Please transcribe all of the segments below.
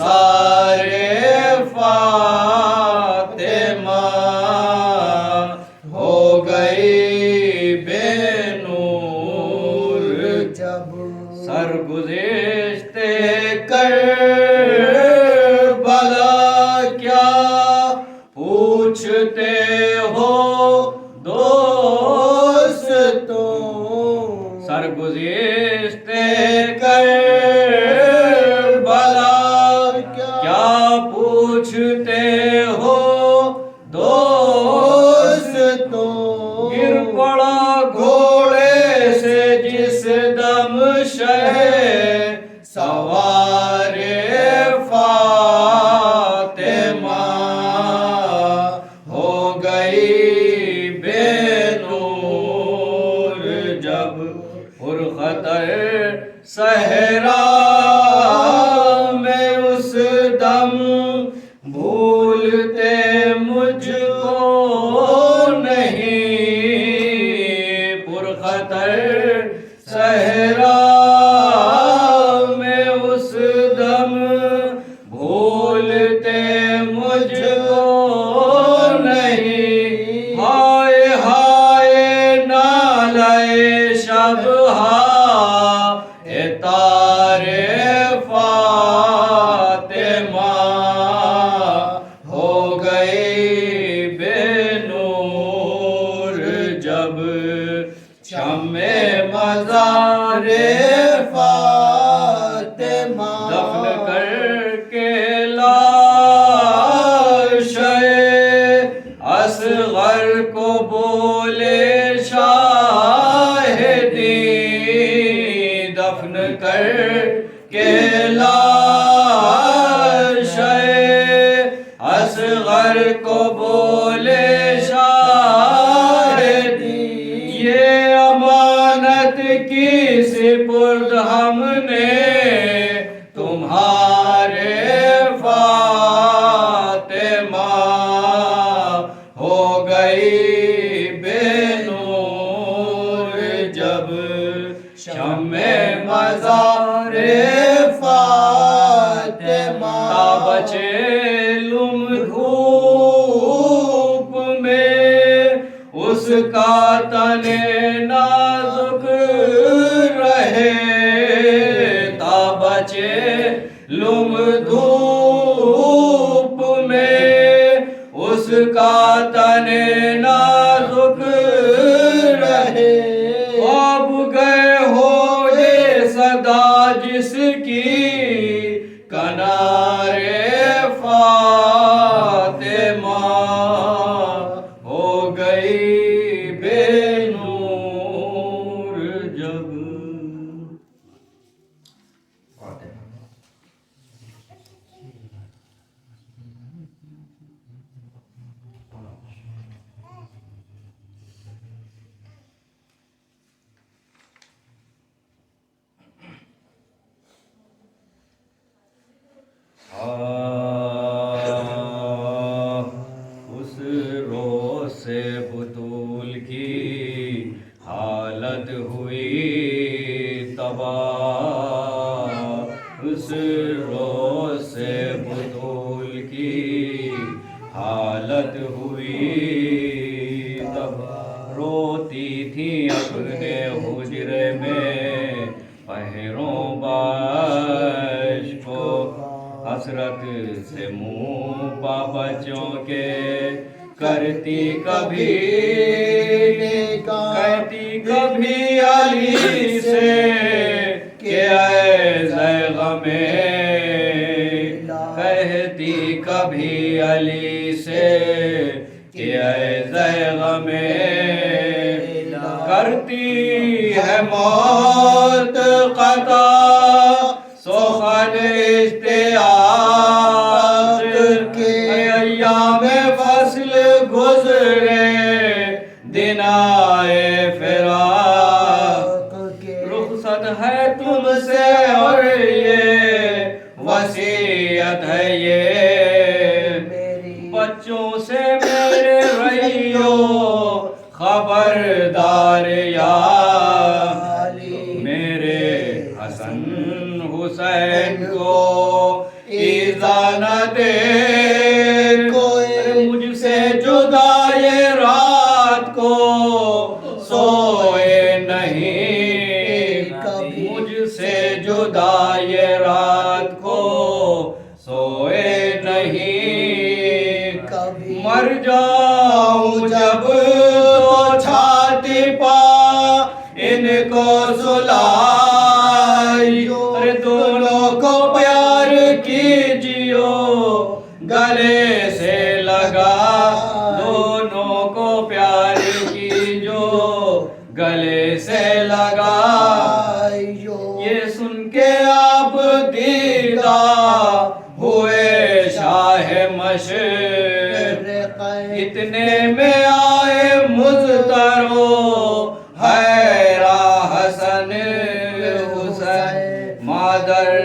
تارے فاتمہ فاطمہ ہو گئی بے نور جب شمع مزار فاطمہ بچے لم دھوپ میں اس کا تن نازک رہے تا بچے لم دھوپ میں اس کا تن نازک رہے اب گئے ہو یہ صدا جس کی کنارے فاطمہ ہو گئی بے نور جب اس روز سے بطول کی حالت ہوئی تباہ اس روز سے بطول کی حالت ہوئی تباہ روتی تھی اپنے حجرے میں پہروں باش کو حسرت سے منہ پا بچوں کے کرتی کبھی کہتی کبھی علی سے کہ اے غم کہتی کبھی علی سے کہ اے غم کرتی ہے موت قطع سخن اشتیاق کے ایام فصل گزرے دن آئے فراق کے رخصت ہے تم سے اور یہ وصیت ہے یہ بچوں سے میرے رہیو خبردار یا میرے حسن حسین کو ایذا نہ دے مجھ سے جدا یہ رات کو سوئے نہیں مجھ سے جدا یہ رات کو سوئے نہیں مر جاؤں جب تو چھاتی پا ان کو سلائیو دونوں کو پیار کیجیو گلے سے لگا دونوں کو پیار کیجو گلے سے لگا یہ سن کے آپ دیدہ ہوئے شاہ مشرق اتنے میں آئے مضطرو حیرہ حسن حسین مادر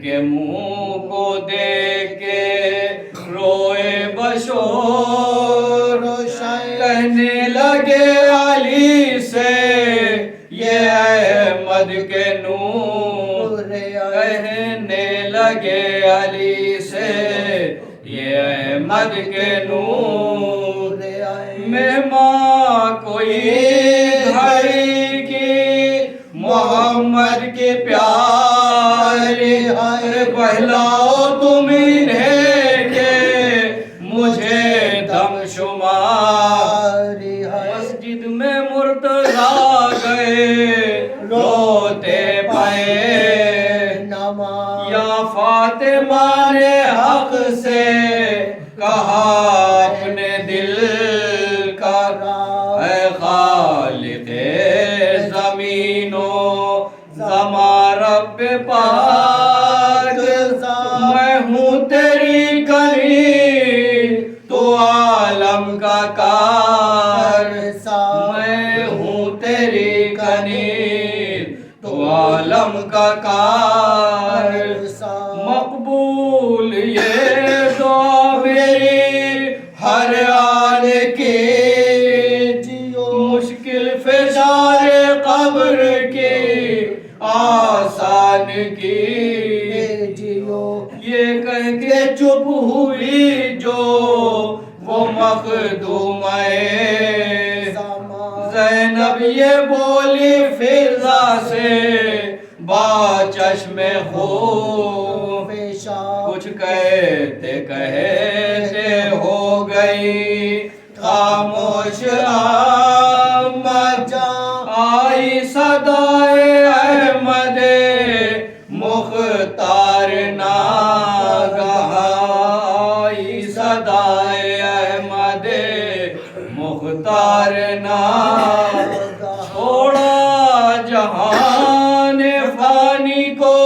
کے منہ کو دیکھ کے روئے بشور کہنے لگے علی سے یہ احمد کے نور کہنے لگے علی سے یہ احمد کے نور مہمان کوئی گھڑی کی محمد کی پیاری بہلاؤ تم انہیں کہ مجھے دم شماری مسجد میں مرتضیٰ گئے روتے پائے یا فاطمہ نے حق سے کہا اپنے دل کا اے خالق زمین و زماں رب پاک میں ہوں تیری کلی تو عالم کا کار میں ہوں تیری کلی تو عالم کا کار مقبول یہ دعا میری ہر آن کی، مشکل فشار قبر کی آسان کی، یہ کہہ کے چپ ہوئی جو وہ مخدومہ زینب، یہ بولی فضا سے با چشم خون، کچھ کہتے کہتے ہو گئی خاموش آمد، آئی صدائے احمد مختار ناگہاں، آئی صدائے احمد مختار ناگہاں، چھوڑا جہان فانی کو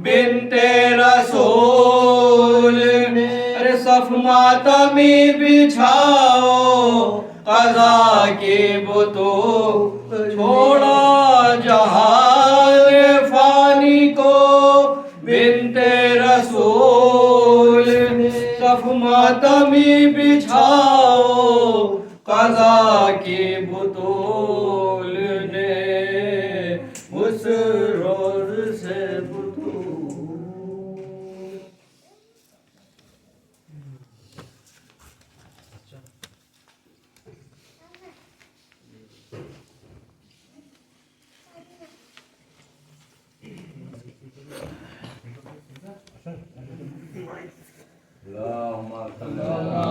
بنت رسول، ارے صف ماتمی بچھاؤ قضا کی بطول، چھوڑا جہان فانی کو بنت رسول، صف ماتمی بچھاؤ قضا کی بطول نے اس روز سے بطول۔ اللہم صل علی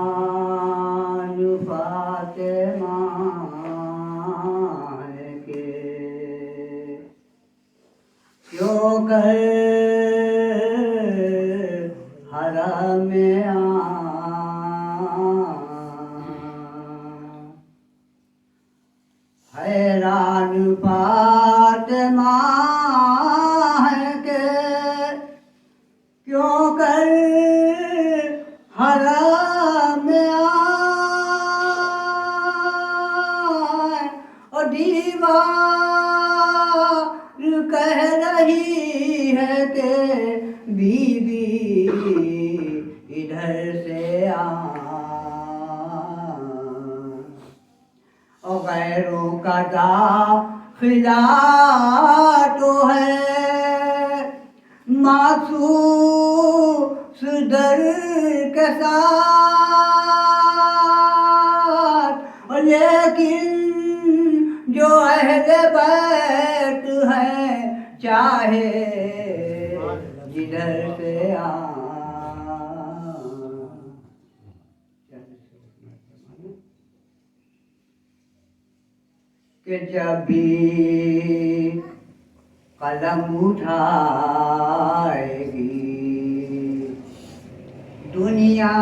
حیران فاطمہ کے کیوں کر حرم حیران فاطمہ کے کیوں کر حرم اور دیوار کہہ رہی ہے کہ بیوی ادھر سے آ، اور غیروں کا داخلہ تو ہے معصوم در کے ساتھ، لیکن جو اہل بیت ہے چاہے جدھر سے آ، کہ جب بھی قلم اٹھائے گی دنیا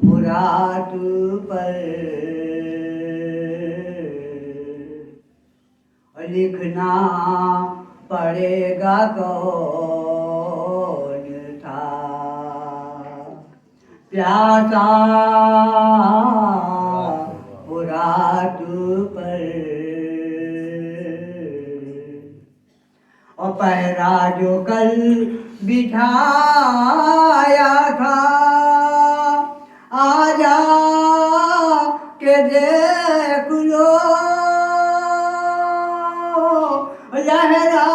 مراد پر، لکھنا پڑے گا کون تھا پیاسا مراد پر، اور پہرا جو کل بٹھایا تھا آ جا کے دیکھ لو، لہرا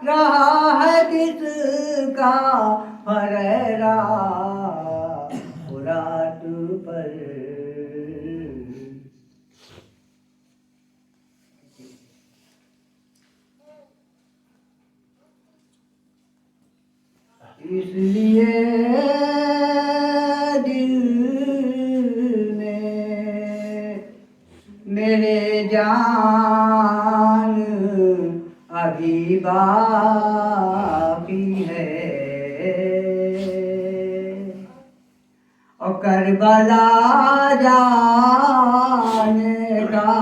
رہا ہے کس کا پھریرا مراد پر۔ اس لیے دل میں میرے جان ابھی باقی ہے اور کربلا جانے کا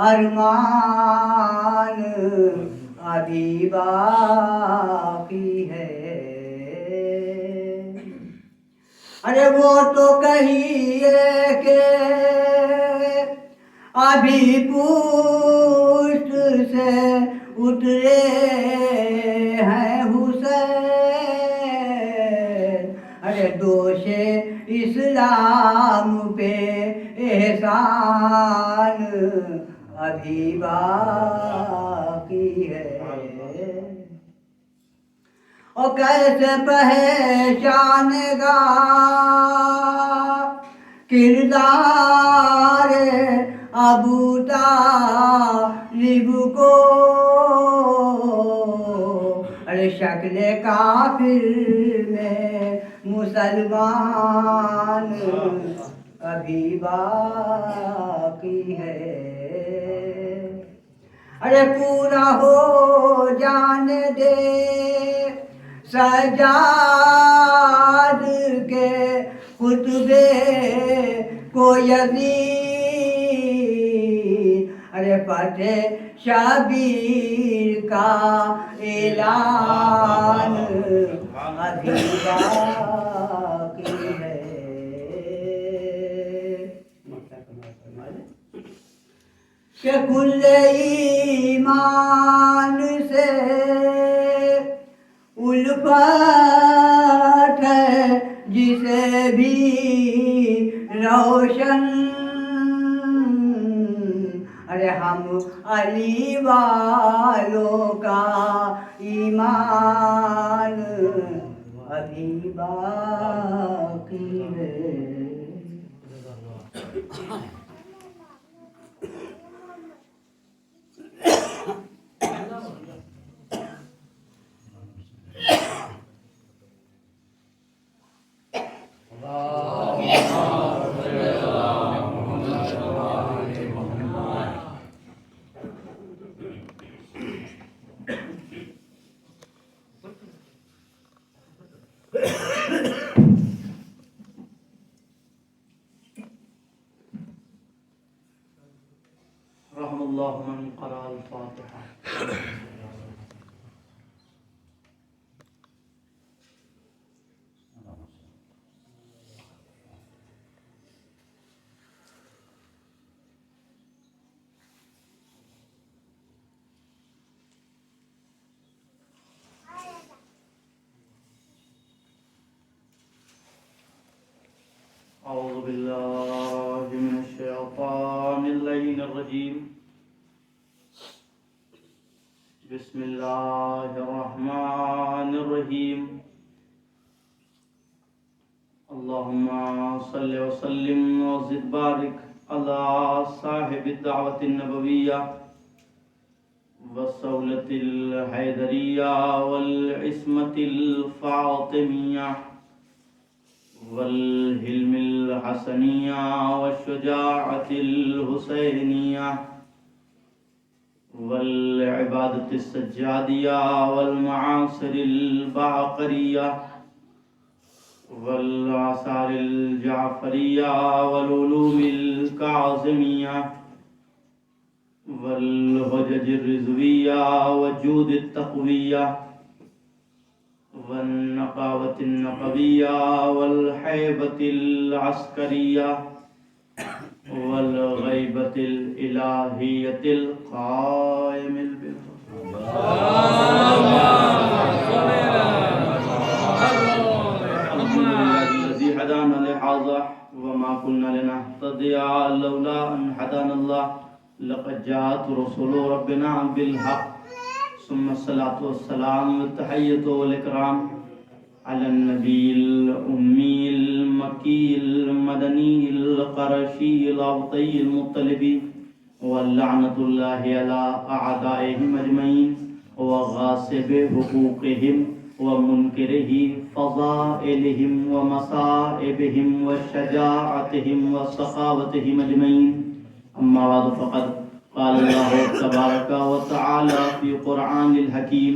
ارمان ابھی باقی ہے ارے وہ تو کہیے کہ ابھی پوشت سے اترے ہیں حسین ارے دوش اسلام پہ احسان ابھی باقی ہے اور کیسے پہچانے گا کردار ابو طالب کو ارے شکل کافر میں مسلمان ابھی باقی ہے ارے پورا ہو جانے دے سجاد کے خطبے کو یزید ارے فتح شبیر کا اعلان ابھی باقی ہے کہ کل ایمان سے الفت ہے جسے بھی روشن ارے ہم علی والوں کا ایمان ابھی باقی ہے رحم الله من قرأ الفاتحة. أعوذ بالله من الشيطان اللعين الرجيم. بسم الله الرحمن الرحيم. اللهم صل وسلم وزد بارك على صاحب الدعوة النبوية والصولة الحيدرية والعصمة الفاطمية والحلم الحسنية والشجاعة الحسينية والعبادة السجادية والمعاصر الباقرية والآثار الجعفرية والعلوم الكاظمية والحجج الرضوية والجود التقوية والنقاوة النقبية والحيبة العسكرية والغيبة الإلهية القائم الذي هدانا لهذا وما كنا لنهتدي لولا أن هدانا الله لقد جاءت رسول ربنا بالحق ثم الصلاة والسلام والتحية والإكرام على النبي الأمي المكي المدني القرشي الأبطي المطلبي واللعنة الله على أعدائهم أجمعين وغاصب حقوقهم ومنكره فضائلهم ومصائبهم وشجاعتهم وسخاوتهم أجمعين. أما بعد فقد قال الله تبارك وتعالى في قرآن الحكيم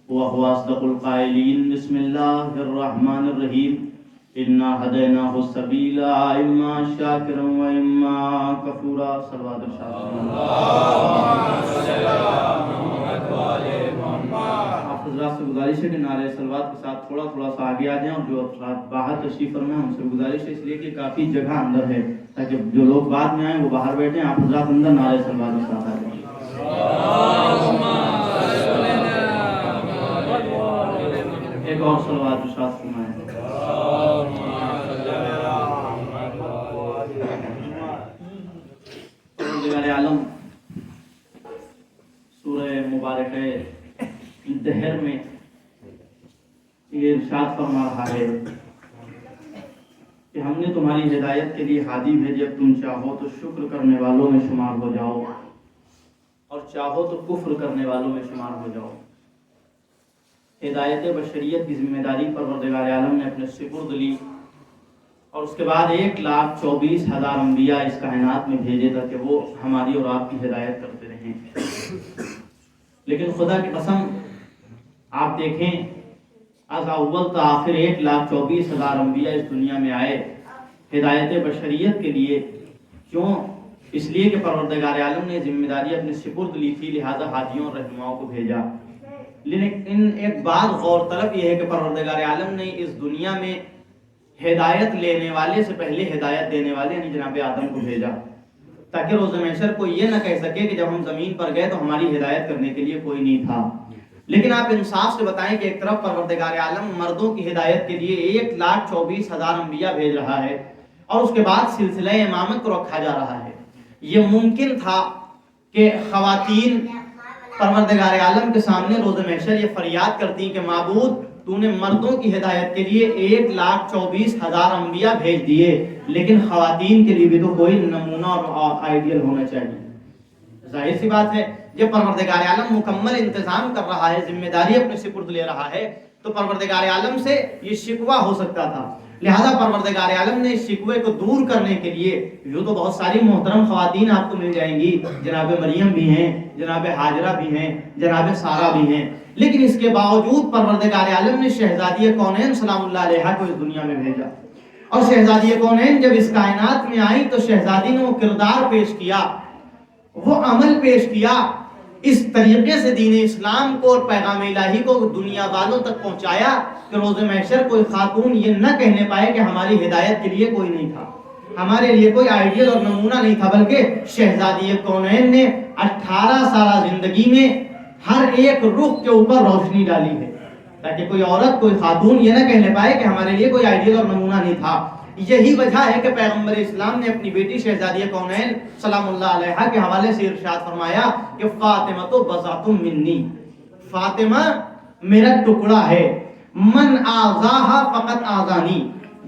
وهو أصدق القائلين. بسم الله الرحمن الرحيم. إنا هديناه السبيل إما شاكرا وإما كفورا. صلوات الشاكر. آپ حضرات سے گزارش ہے کہ نعرہ صلوات کے ساتھ تھوڑا سا آگے آ جائیں، اور جو افراد باہر تشریف فرمائیں ان سے گزارش ہے، اس لیے کہ کافی جگہ اندر ہے تاکہ جو لوگ بعد میں آئیں وہ باہر بیٹھیں. آپ حضرات اندر نعرہ صلوات کے ساتھ آ جائیں. ایک اور صلوات ارشاد فرمائیں. پروردگار عالم سورہ مبارکہ دہر میں یہ ارشاد فرما رہا ہے کہ ہم نے تمہاری ہدایت کے لیے ہادی بھیجے، تم چاہو تو شکر کرنے والوں میں شمار ہو جاؤ اور چاہو تو کفر کرنے والوں میں شمار ہو جاؤ. ہدایت بشریت کی ذمہ داری پروردگار عالم نے اپنے سپرد لی، اور اس کے بعد 1,24,000 انبیاء اس کائنات میں بھیجے تھا کہ وہ ہماری اور آپ کی ہدایت کرتے رہیں. لیکن خدا کی قسم آپ دیکھیں از اول تا آخر 1,24,000 انبیاء اس دنیا میں آئے ہدایت بشریت کے لیے. کیوں؟ اس لیے کہ پروردگار عالم نے ذمہ داری اپنے سپرد لی تھی، لہذا ہادیوں اور رہنماؤں کو بھیجا. لیکن ایک بات غور طلب یہ ہے کہ پروردگار عالم نے اس دنیا میں ہدایت لینے والے سے پہلے ہدایت دینے والے یعنی جناب آدم کو بھیجا، تاکہ روز محشر کو یہ نہ کہہ سکے کہ جب ہم زمین پر گئے تو ہماری ہدایت کرنے کے لیے کوئی نہیں تھا. لیکن آپ انصاف سے بتائیں کہ ایک طرف پروردگار عالم مردوں کی ہدایت کے لیے 1,24,000 انبیاء بھیج رہا ہے، اور اس کے بعد سلسلہ امامت کو رکھا جا رہا ہے. یہ ممکن تھا کہ خواتین پروردگار عالم کے سامنے روز محشر یہ فریاد کرتی کہ معبود تو نے مردوں کی ہدایت کے لیے 1,24,000 انبیاء بھیج دیے، لیکن خواتین کے لیے بھی تو کوئی نمونہ اور آئیڈیل ہونا چاہیے. ظاہر سی بات ہے جب پروردگار عالم مکمل انتظام کر رہا ہے، ذمہ داری اپنے سپرد لے رہا ہے، تو پروردگار عالم سے یہ شکوہ ہو سکتا تھا. لہذا پروردگار عالم نے اس شکوے کو دور کرنے کے لیے یوں تو بہت ساری محترم خواتین آپ کو مل جائیں گی، جناب مریم بھی ہیں، جناب ہاجرہ بھی ہیں، جناب سارہ بھی ہیں، لیکن اس کے باوجود پروردگار عالم نے شہزادی کونین سلام اللہ علیہا کو اس دنیا میں بھیجا. اور شہزادی کونین جب اس کائنات میں آئی تو شہزادی نے وہ کردار پیش کیا، وہ عمل پیش کیا، اس طریقے سے دین اسلام کو اور پیغام الہی کو دنیا والوں تک پہنچایا کہ روز محشر کوئی خاتون یہ نہ کہنے پائے کہ ہماری ہدایت کے لیے کوئی نہیں تھا، ہمارے لیے کوئی آئیڈیل اور نمونہ نہیں تھا، بلکہ شہزادی کونین نے 18 سالہ زندگی میں ہر ایک رخ کے اوپر روشنی ڈالی ہے، تاکہ کوئی عورت کوئی خاتون یہ نہ کہنے پائے کہ ہمارے لیے کوئی آئیڈیل اور نمونہ نہیں تھا. یہی وجہ ہے کہ پیغمبر اسلام نے اپنی بیٹی شہزادی کونین سلام اللہ علیہا کے حوالے سے ارشاد فرمایا کہ فاطمہ تو بضعۃ منی، فاطمہ میرا ٹکڑا ہے، من آذاہا فقط آذانی،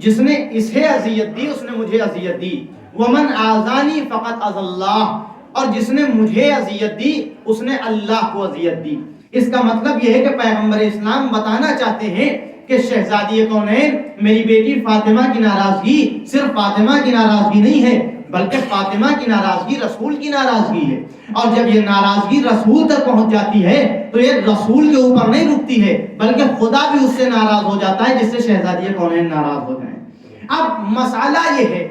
جس نے اسے اذیت دی اس نے مجھے اذیت دی، ومن آذانی فقط اذى اللہ، اور جس نے مجھے اذیت دی اس نے اللہ کو اذیت دی. اس کا مطلب یہ ہے کہ پیغمبر اسلام بتانا چاہتے ہیں کہ شہزادی کونین میری بیٹی فاطمہ کی ناراضگی صرف فاطمہ کی ناراضگی نہیں ہے، بلکہ فاطمہ کی ناراضگی رسول کی ناراضگی ہے. اور جب یہ ناراضگی رسول تک پہنچ جاتی ہے تو یہ رسول کے اوپر نہیں رکتی ہے، بلکہ خدا بھی اس سے ناراض ہو جاتا ہے جس سے شہزادی کونین ناراض ہو جائیں. اب مسئلہ یہ ہے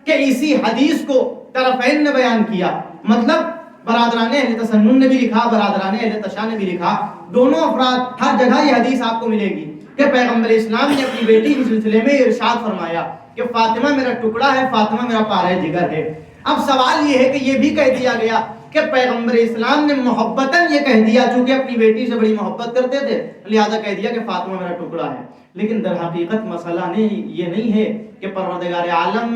کہ اسی حدیث کو طرفین نے بیان کیا، مطلب برادران اہل تسنن نے بھی لکھا، برادران اہل تشیع نے بھی لکھا، دونوں افراد ہر جگہ یہ حدیث آپ کو ملے گی کہ پیغمبر اسلام نے اپنی بیٹی کے سلسلے میں ارشاد فرمایا کہ فاطمہ میرا ٹکڑا ہے، فاطمہ میرا پارہ جگر ہے. اب سوال یہ ہے کہ یہ بھی کہہ دیا گیا کہ پیغمبر اسلام نے محبتاً یہ کہہ دیا، چونکہ اپنی بیٹی سے بڑی محبت کرتے تھے لہذا کہہ دیا کہ فاطمہ میرا ٹکڑا ہے. لیکن در حقیقت مسئلہ یہ نہیں ہے کہ پروردگار عالم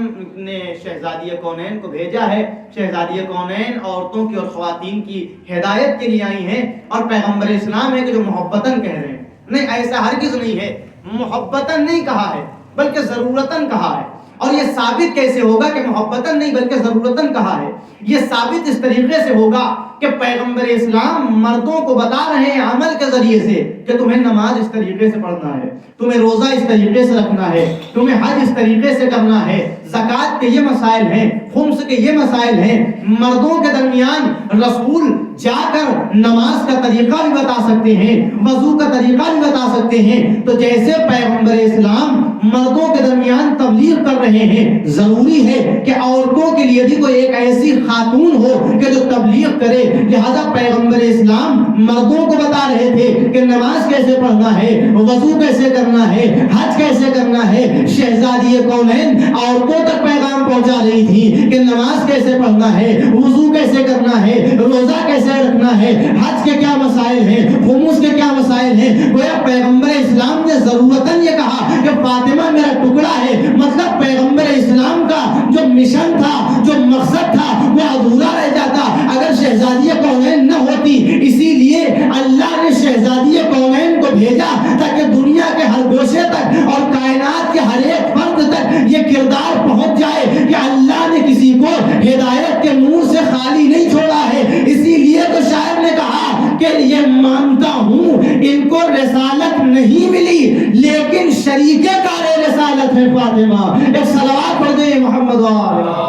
نے شہزادی کونین کو بھیجا ہے، شہزادی کونین عورتوں کی اور خواتین کی ہدایت کے لیے آئی ہیں، اور پیغمبر اسلام ہے کہ جو محبتاً کہہ رہے ہیں. نہیں، ایسا ہرگز نہیں ہے، محبتاً نہیں کہا ہے بلکہ ضرورتاً کہا ہے. اور یہ ثابت کیسے ہوگا کہ محبتاً نہیں بلکہ ضرورتاً کہا ہے؟ یہ ثابت اس طریقے سے ہوگا کہ پیغمبر اسلام مردوں کو بتا رہے ہیں عمل کے ذریعے سے کہ تمہیں نماز اس طریقے سے پڑھنا ہے، تمہیں روزہ اس طریقے سے رکھنا ہے، تمہیں حج اس طریقے سے کرنا ہے، زکوٰۃ کے یہ مسائل ہیں، خمس کے یہ مسائل ہیں۔ مردوں کے درمیان رسول جا کر نماز کا طریقہ بھی بتا سکتے ہیں، وضو کا طریقہ بھی بتا سکتے ہیں۔ تو جیسے پیغمبر اسلام مردوں کے درمیان تبلیغ کر رہے ہیں، ضروری ہے کہ عورتوں کے لیے بھی کوئی ایک ایسی خاتون ہو کہ جو تبلیغ کرے۔ لہذا پیغمبر اسلام مردوں کو بتا رہے تھے کہ نماز کیسے پڑھنا ہے، وضو کیسے کرنا ہے، حج کیسے کرنا ہے۔ شہزادی کونین عورتوں تک پیغام پہنچا رہی تھی کہ نماز کیسے پڑھنا ہے، وضو کیسے کرنا ہے، روزہ کیسے رکھنا ہے، حج کے کیا مسائل ہیں، خمس کے کیا مسائل ہیں۔ گویا پیغمبر اسلام نے ضرورتاً یہ کہا کہ فاطمہ میرا ٹکڑا ہے، مطلب پیغمبر اسلام کا جو مشن تھا، جو مقصد تھا، وہ ادھورا رہ جاتا اگر شہزادی کونین نہ ہوتی۔ اسی لیے اللہ نے شہزادی کونین کو بھیجا تاکہ دنیا کے ہر گوشے تک اور کائنات کے ہر ایک فرد تک یہ کردار پہنچ جائے کہ اللہ نے کسی کو ہدایت کے نور سے خالی نہیں چھوڑا ہے۔ اسی لیے تو شاعر نے کہا کہ یہ مانتا ہوں ان کو رسالت نہیں ملی لیکن شریک کار رسالت ہے فاطمہ۔ ایک صلوات پڑھ دیں محمد وآلہ۔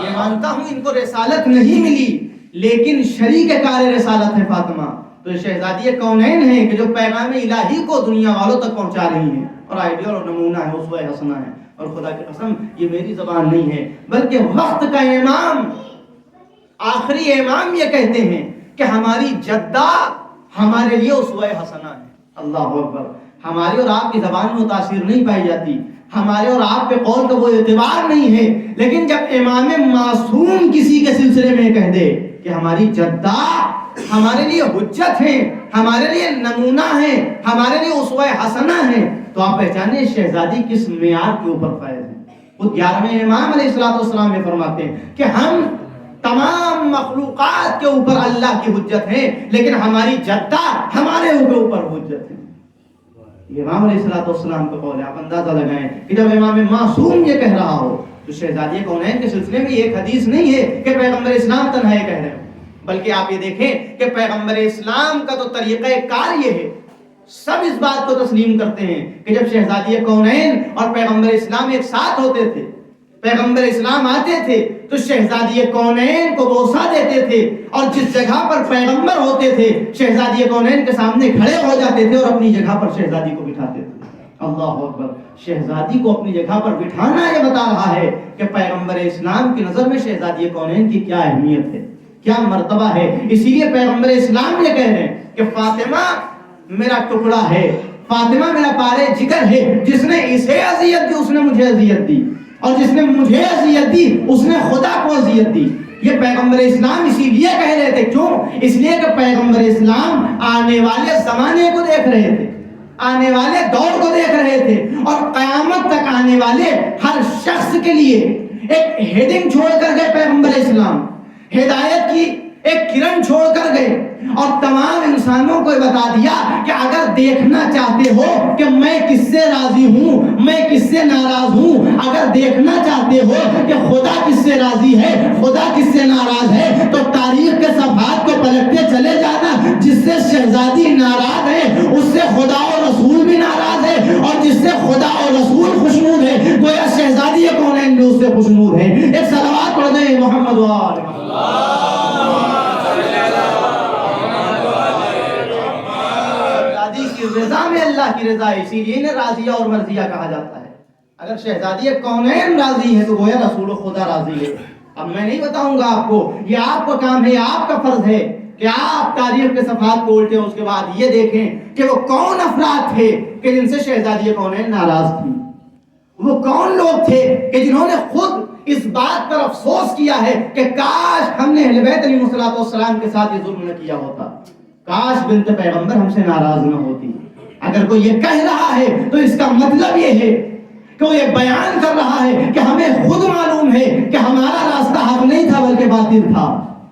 یہ مانتا ہوں ان کو رسالت نہیں ملی لیکن شریک کار رسالت ہے فاطمہ۔ تو شہزادی کونین ہیں کہ جو پیغام الہی کو دنیا والوں تک پہنچا رہی ہیں، اور آئیڈیل اور نمونہ ہے، اسوہ حسنہ ہے۔ اور خدا کی قسم یہ میری زبان نہیں ہے بلکہ وقت کا امام، آخری امام یہ کہتے ہیں کہ ہماری جدہ ہمارے لیے اسوہ حسنہ ہے۔ اللہ اکبر۔ ہماری اور آپ کی زبان میں تاثیر نہیں پائی جاتی، ہمارے اور آپ کے قول کا وہ اعتبار نہیں ہے، لیکن جب امام معصوم کسی کے سلسلے میں کہہ دے کہ ہماری جدہ ہمارے لیے حجت ہے، ہمارے لیے نمونہ ہے، ہمارے لیے اسوہ حسنہ ہے، تو آپ پہچانے شہزادی کس معیار کے اوپر فائز ہیں۔ خود 11ویں امام علیہ السلام یہ فرماتے ہیں کہ ہم تمام مخلوقات کے اوپر اللہ کی حجت ہے لیکن ہماری جدہ ہمارے اوپر حجت ہے۔ یہ امام علیہ السلام کا قول ہے۔ آپ اندازہ لگائیں کہ جب امام معصوم یہ کہہ رہا ہو تو شہزادی کونین کے سلسلے میں یہ ایک حدیث نہیں ہے کہ پیغمبر اسلام تنہا یہ کہہ رہے ہو، بلکہ آپ یہ دیکھیں کہ پیغمبر اسلام کا تو طریقہ کار یہ ہے، سب اس بات کو تسلیم کرتے ہیں کہ جب شہزادی کونین اور پیغمبر اسلام ایک ساتھ ہوتے تھے، پیغمبر اسلام آتے تھے تو شہزادی کونین کو بوسہ دیتے تھے، اور جس جگہ پر پیغمبر ہوتے تھے شہزادی کونین کے سامنے کھڑے ہو جاتے تھے اور اپنی جگہ پر شہزادی کو بٹھاتے تھے۔ اللہ اکبر۔ شہزادی کو اپنی جگہ پر بٹھانا یہ بتا رہا ہے کہ پیغمبر اسلام کی نظر میں شہزادی کونین کی کیا اہمیت ہے، کیا مرتبہ ہے۔ اسی لیے پیغمبر اسلام یہ کہہ رہے ہیں کہ فاطمہ میرا ٹکڑا ہے، فاطمہ میرا پارے جگر ہے، جس نے اسے اذیت دی اس نے مجھے اذیت دی، اور جس نے مجھے اذیت دی اس نے خدا کو اذیت دی۔ یہ پیغمبر اسلام اسی لیے کہہ رہے تھے، کیوں؟ اس لیے کہ پیغمبر اسلام آنے والے زمانے کو دیکھ رہے تھے، آنے والے دور کو دیکھ رہے تھے، اور قیامت تک آنے والے ہر شخص کے لیے ایک ہیڈنگ چھوڑ کر گئے پیغمبر اسلام، ہدایت کی ایک کرن چھوڑ کر گئے، اور تمام انسانوں کو بتا دیا کہ اگر دیکھنا چاہتے ہو کہ میں کس سے راضی ہوں، میں کس سے ناراض ہوں، اگر دیکھنا چاہتے ہو کہ خدا کس سے راضی ہے، خدا کس سے ناراض ہے، تو تاریخ کے صفحات کو پلٹتے چلے جانا۔ جس سے شہزادی ناراض ہے اس سے خدا اور رسول بھی ناراض ہے، اور جس سے خدا اور رسول خوشنود ہے گویا شہزادی کونین بھی اس سے خوشنود ہے۔ ایک صلوات پڑھ دیں محمد وآلہ۔ رضا میں اللہ کی رضا ہے، اسی لیے انہیں راضیہ اور مرضیہ کہا جاتا ہے۔ اگر شہزادی کونین راضی ہے تو گویا رسول خدا راضی ہے۔ اب میں نہیں بتاؤں گا آپ کو، یہ آپ کا کام ہے، یہ آپ کا فرض ہے کہ آپ تاریخ کے صفحات کو الٹیں، اس کے بعد یہ دیکھیں کہ وہ کون افراد تھے کہ جن سے شہزادی کونین ناراض تھی، وہ کون لوگ تھے کہ جنہوں نے خود اس بات پر افسوس کیا ہے کہ کاش ہم نے اہل بیت علیہ السلام کے ساتھ یہ ظلم نہ کیا ہوتا، کاش بنت پیغمبر ہم سے ناراض نہ ہوتی۔ اگر کوئی یہ کہہ رہا ہے تو اس کا مطلب یہ ہے کہ وہ یہ بیان کر رہا ہے کہ ہمیں خود معلوم ہے کہ ہمارا راستہ حق نہیں تھا بلکہ باطل تھا۔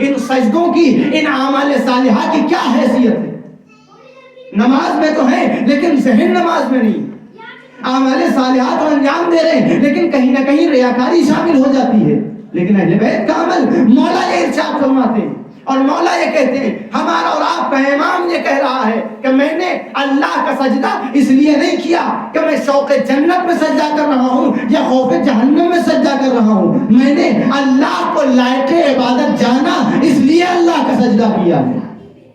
ان سجدوں کی، ان اعمال صالحہ کی کیا حیثیت ہے۔ نماز میں تو ہے لیکن ذہن نماز میں نہیں، اعمال صالحہ تو انجام دے رہے ہیں لیکن کہیں نہ کہیں ریاکاری شامل ہو جاتی ہے۔ لیکن اہل بیت کا عمل، مولا یہ ارشاد فرماتے ہیں اور مولا یہ کہتے ہیں، ہمارا اور آپ کا امام یہ کہہ رہا ہے کہ میں نے اللہ کا سجدہ اس لیے نہیں کیا کہ میں شوق جنت میں سجدہ کر رہا ہوں یا خوف جہنم میں سجدہ کر رہا ہوں، میں نے اللہ کو لائق عبادت جانا اس لیے اللہ کا سجدہ کیا ہے۔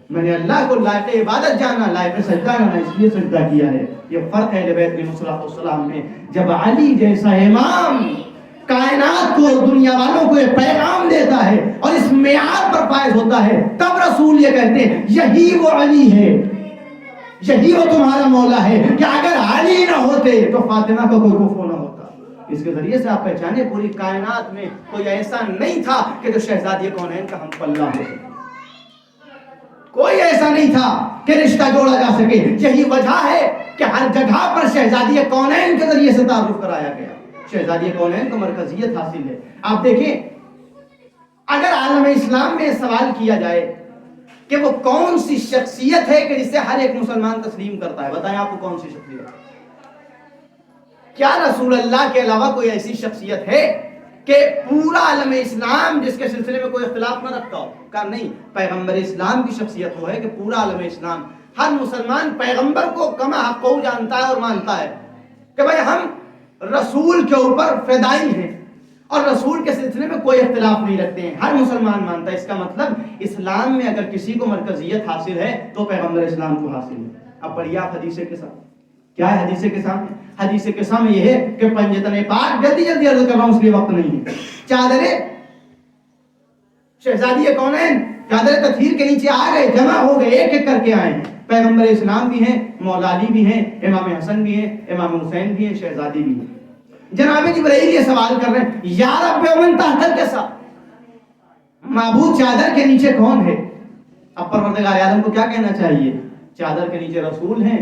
میں نے اللہ کو لائق عبادت جانا، لائق سجدہ کرنا اس لیے سجدہ کیا ہے۔ یہ فرق ہے اہل بیت علیہ السلام میں۔ جب علی جیسا امام کائنات کو، دنیا والوں کو یہ پیغام دیتا ہے اور اس معیار پر فائز ہوتا ہے، تب رسول یہ کہتے ہیں یہی وہ علی ہے، یہی وہ تمہارا مولا ہے کہ اگر علی نہ ہوتے تو فاطمہ کا کوئی کفو نہ ہوتا۔ اس کے ذریعے سے آپ پہچانے پوری کائنات میں کوئی ایسا نہیں تھا کہ جو شہزادی کونین کا ہم پلہ ہو، کوئی ایسا نہیں تھا کہ رشتہ جوڑا جا سکے۔ یہی وجہ ہے کہ ہر جگہ پر شہزادی کونین کے ذریعے سے تعارف کرایا گیا۔ شہزادی کونین کو مرکزیت حاصل ہے۔ آپ دیکھیں، اگر عالم اسلام میں سوال کیا جائے کہ وہ کون سی شخصیت ہے کہ جسے ہر ایک مسلمان تسلیم کرتا ہے، بتائیں آپ کو کون سی شخصیت ہے؟ کیا رسول اللہ کے علاوہ کوئی ایسی شخصیت ہے کہ پورا عالم اسلام جس کے سلسلے میں کوئی اختلاف نہ رکھتا ہو؟ کہا نہیں، پیغمبر اسلام کی شخصیت وہ ہے کہ پورا عالم اسلام، ہر مسلمان پیغمبر کو کما حق کو جانتا ہے اور مانتا ہے کہ بھائی ہم رسول کے اوپر فدائی ہیں اور رسول کے سلسلے میں کوئی اختلاف نہیں رکھتے ہیں، ہر مسلمان مانتا ہے۔ اس کا مطلب اسلام میں اگر کسی کو مرکزیت حاصل ہے تو پیغمبر اسلام کو حاصل ہے۔ اب پڑھیے آپ حدیث کے ساتھ، کیا ہے حدیث کے سامنے؟ حدیث کے سامنے یہ ہے کہ پنجتن پاک، جلدی جلدی عرض کر رہا ہوں اس لیے وقت نہیں ہے، چادریں شہزادی کونین چادر تطہیر کے نیچے آ گئے، جمع ہو گئے، ایک ایک کر کے آئے ہیں۔ پیغمبر اسلام بھی ہیں، مولا علی بھی ہیں، امام حسن بھی ہیں، امام حسین بھی ہیں، شہزادی بھی ہیں۔ جناب جبرائیل یہ سوال کر رہے ہیں، یا رب من تحت الکسا، معبود چادر کے نیچے کون ہے؟ اب پروردگار عالم کو کیا کہنا چاہیے؟ چادر کے نیچے رسول ہیں،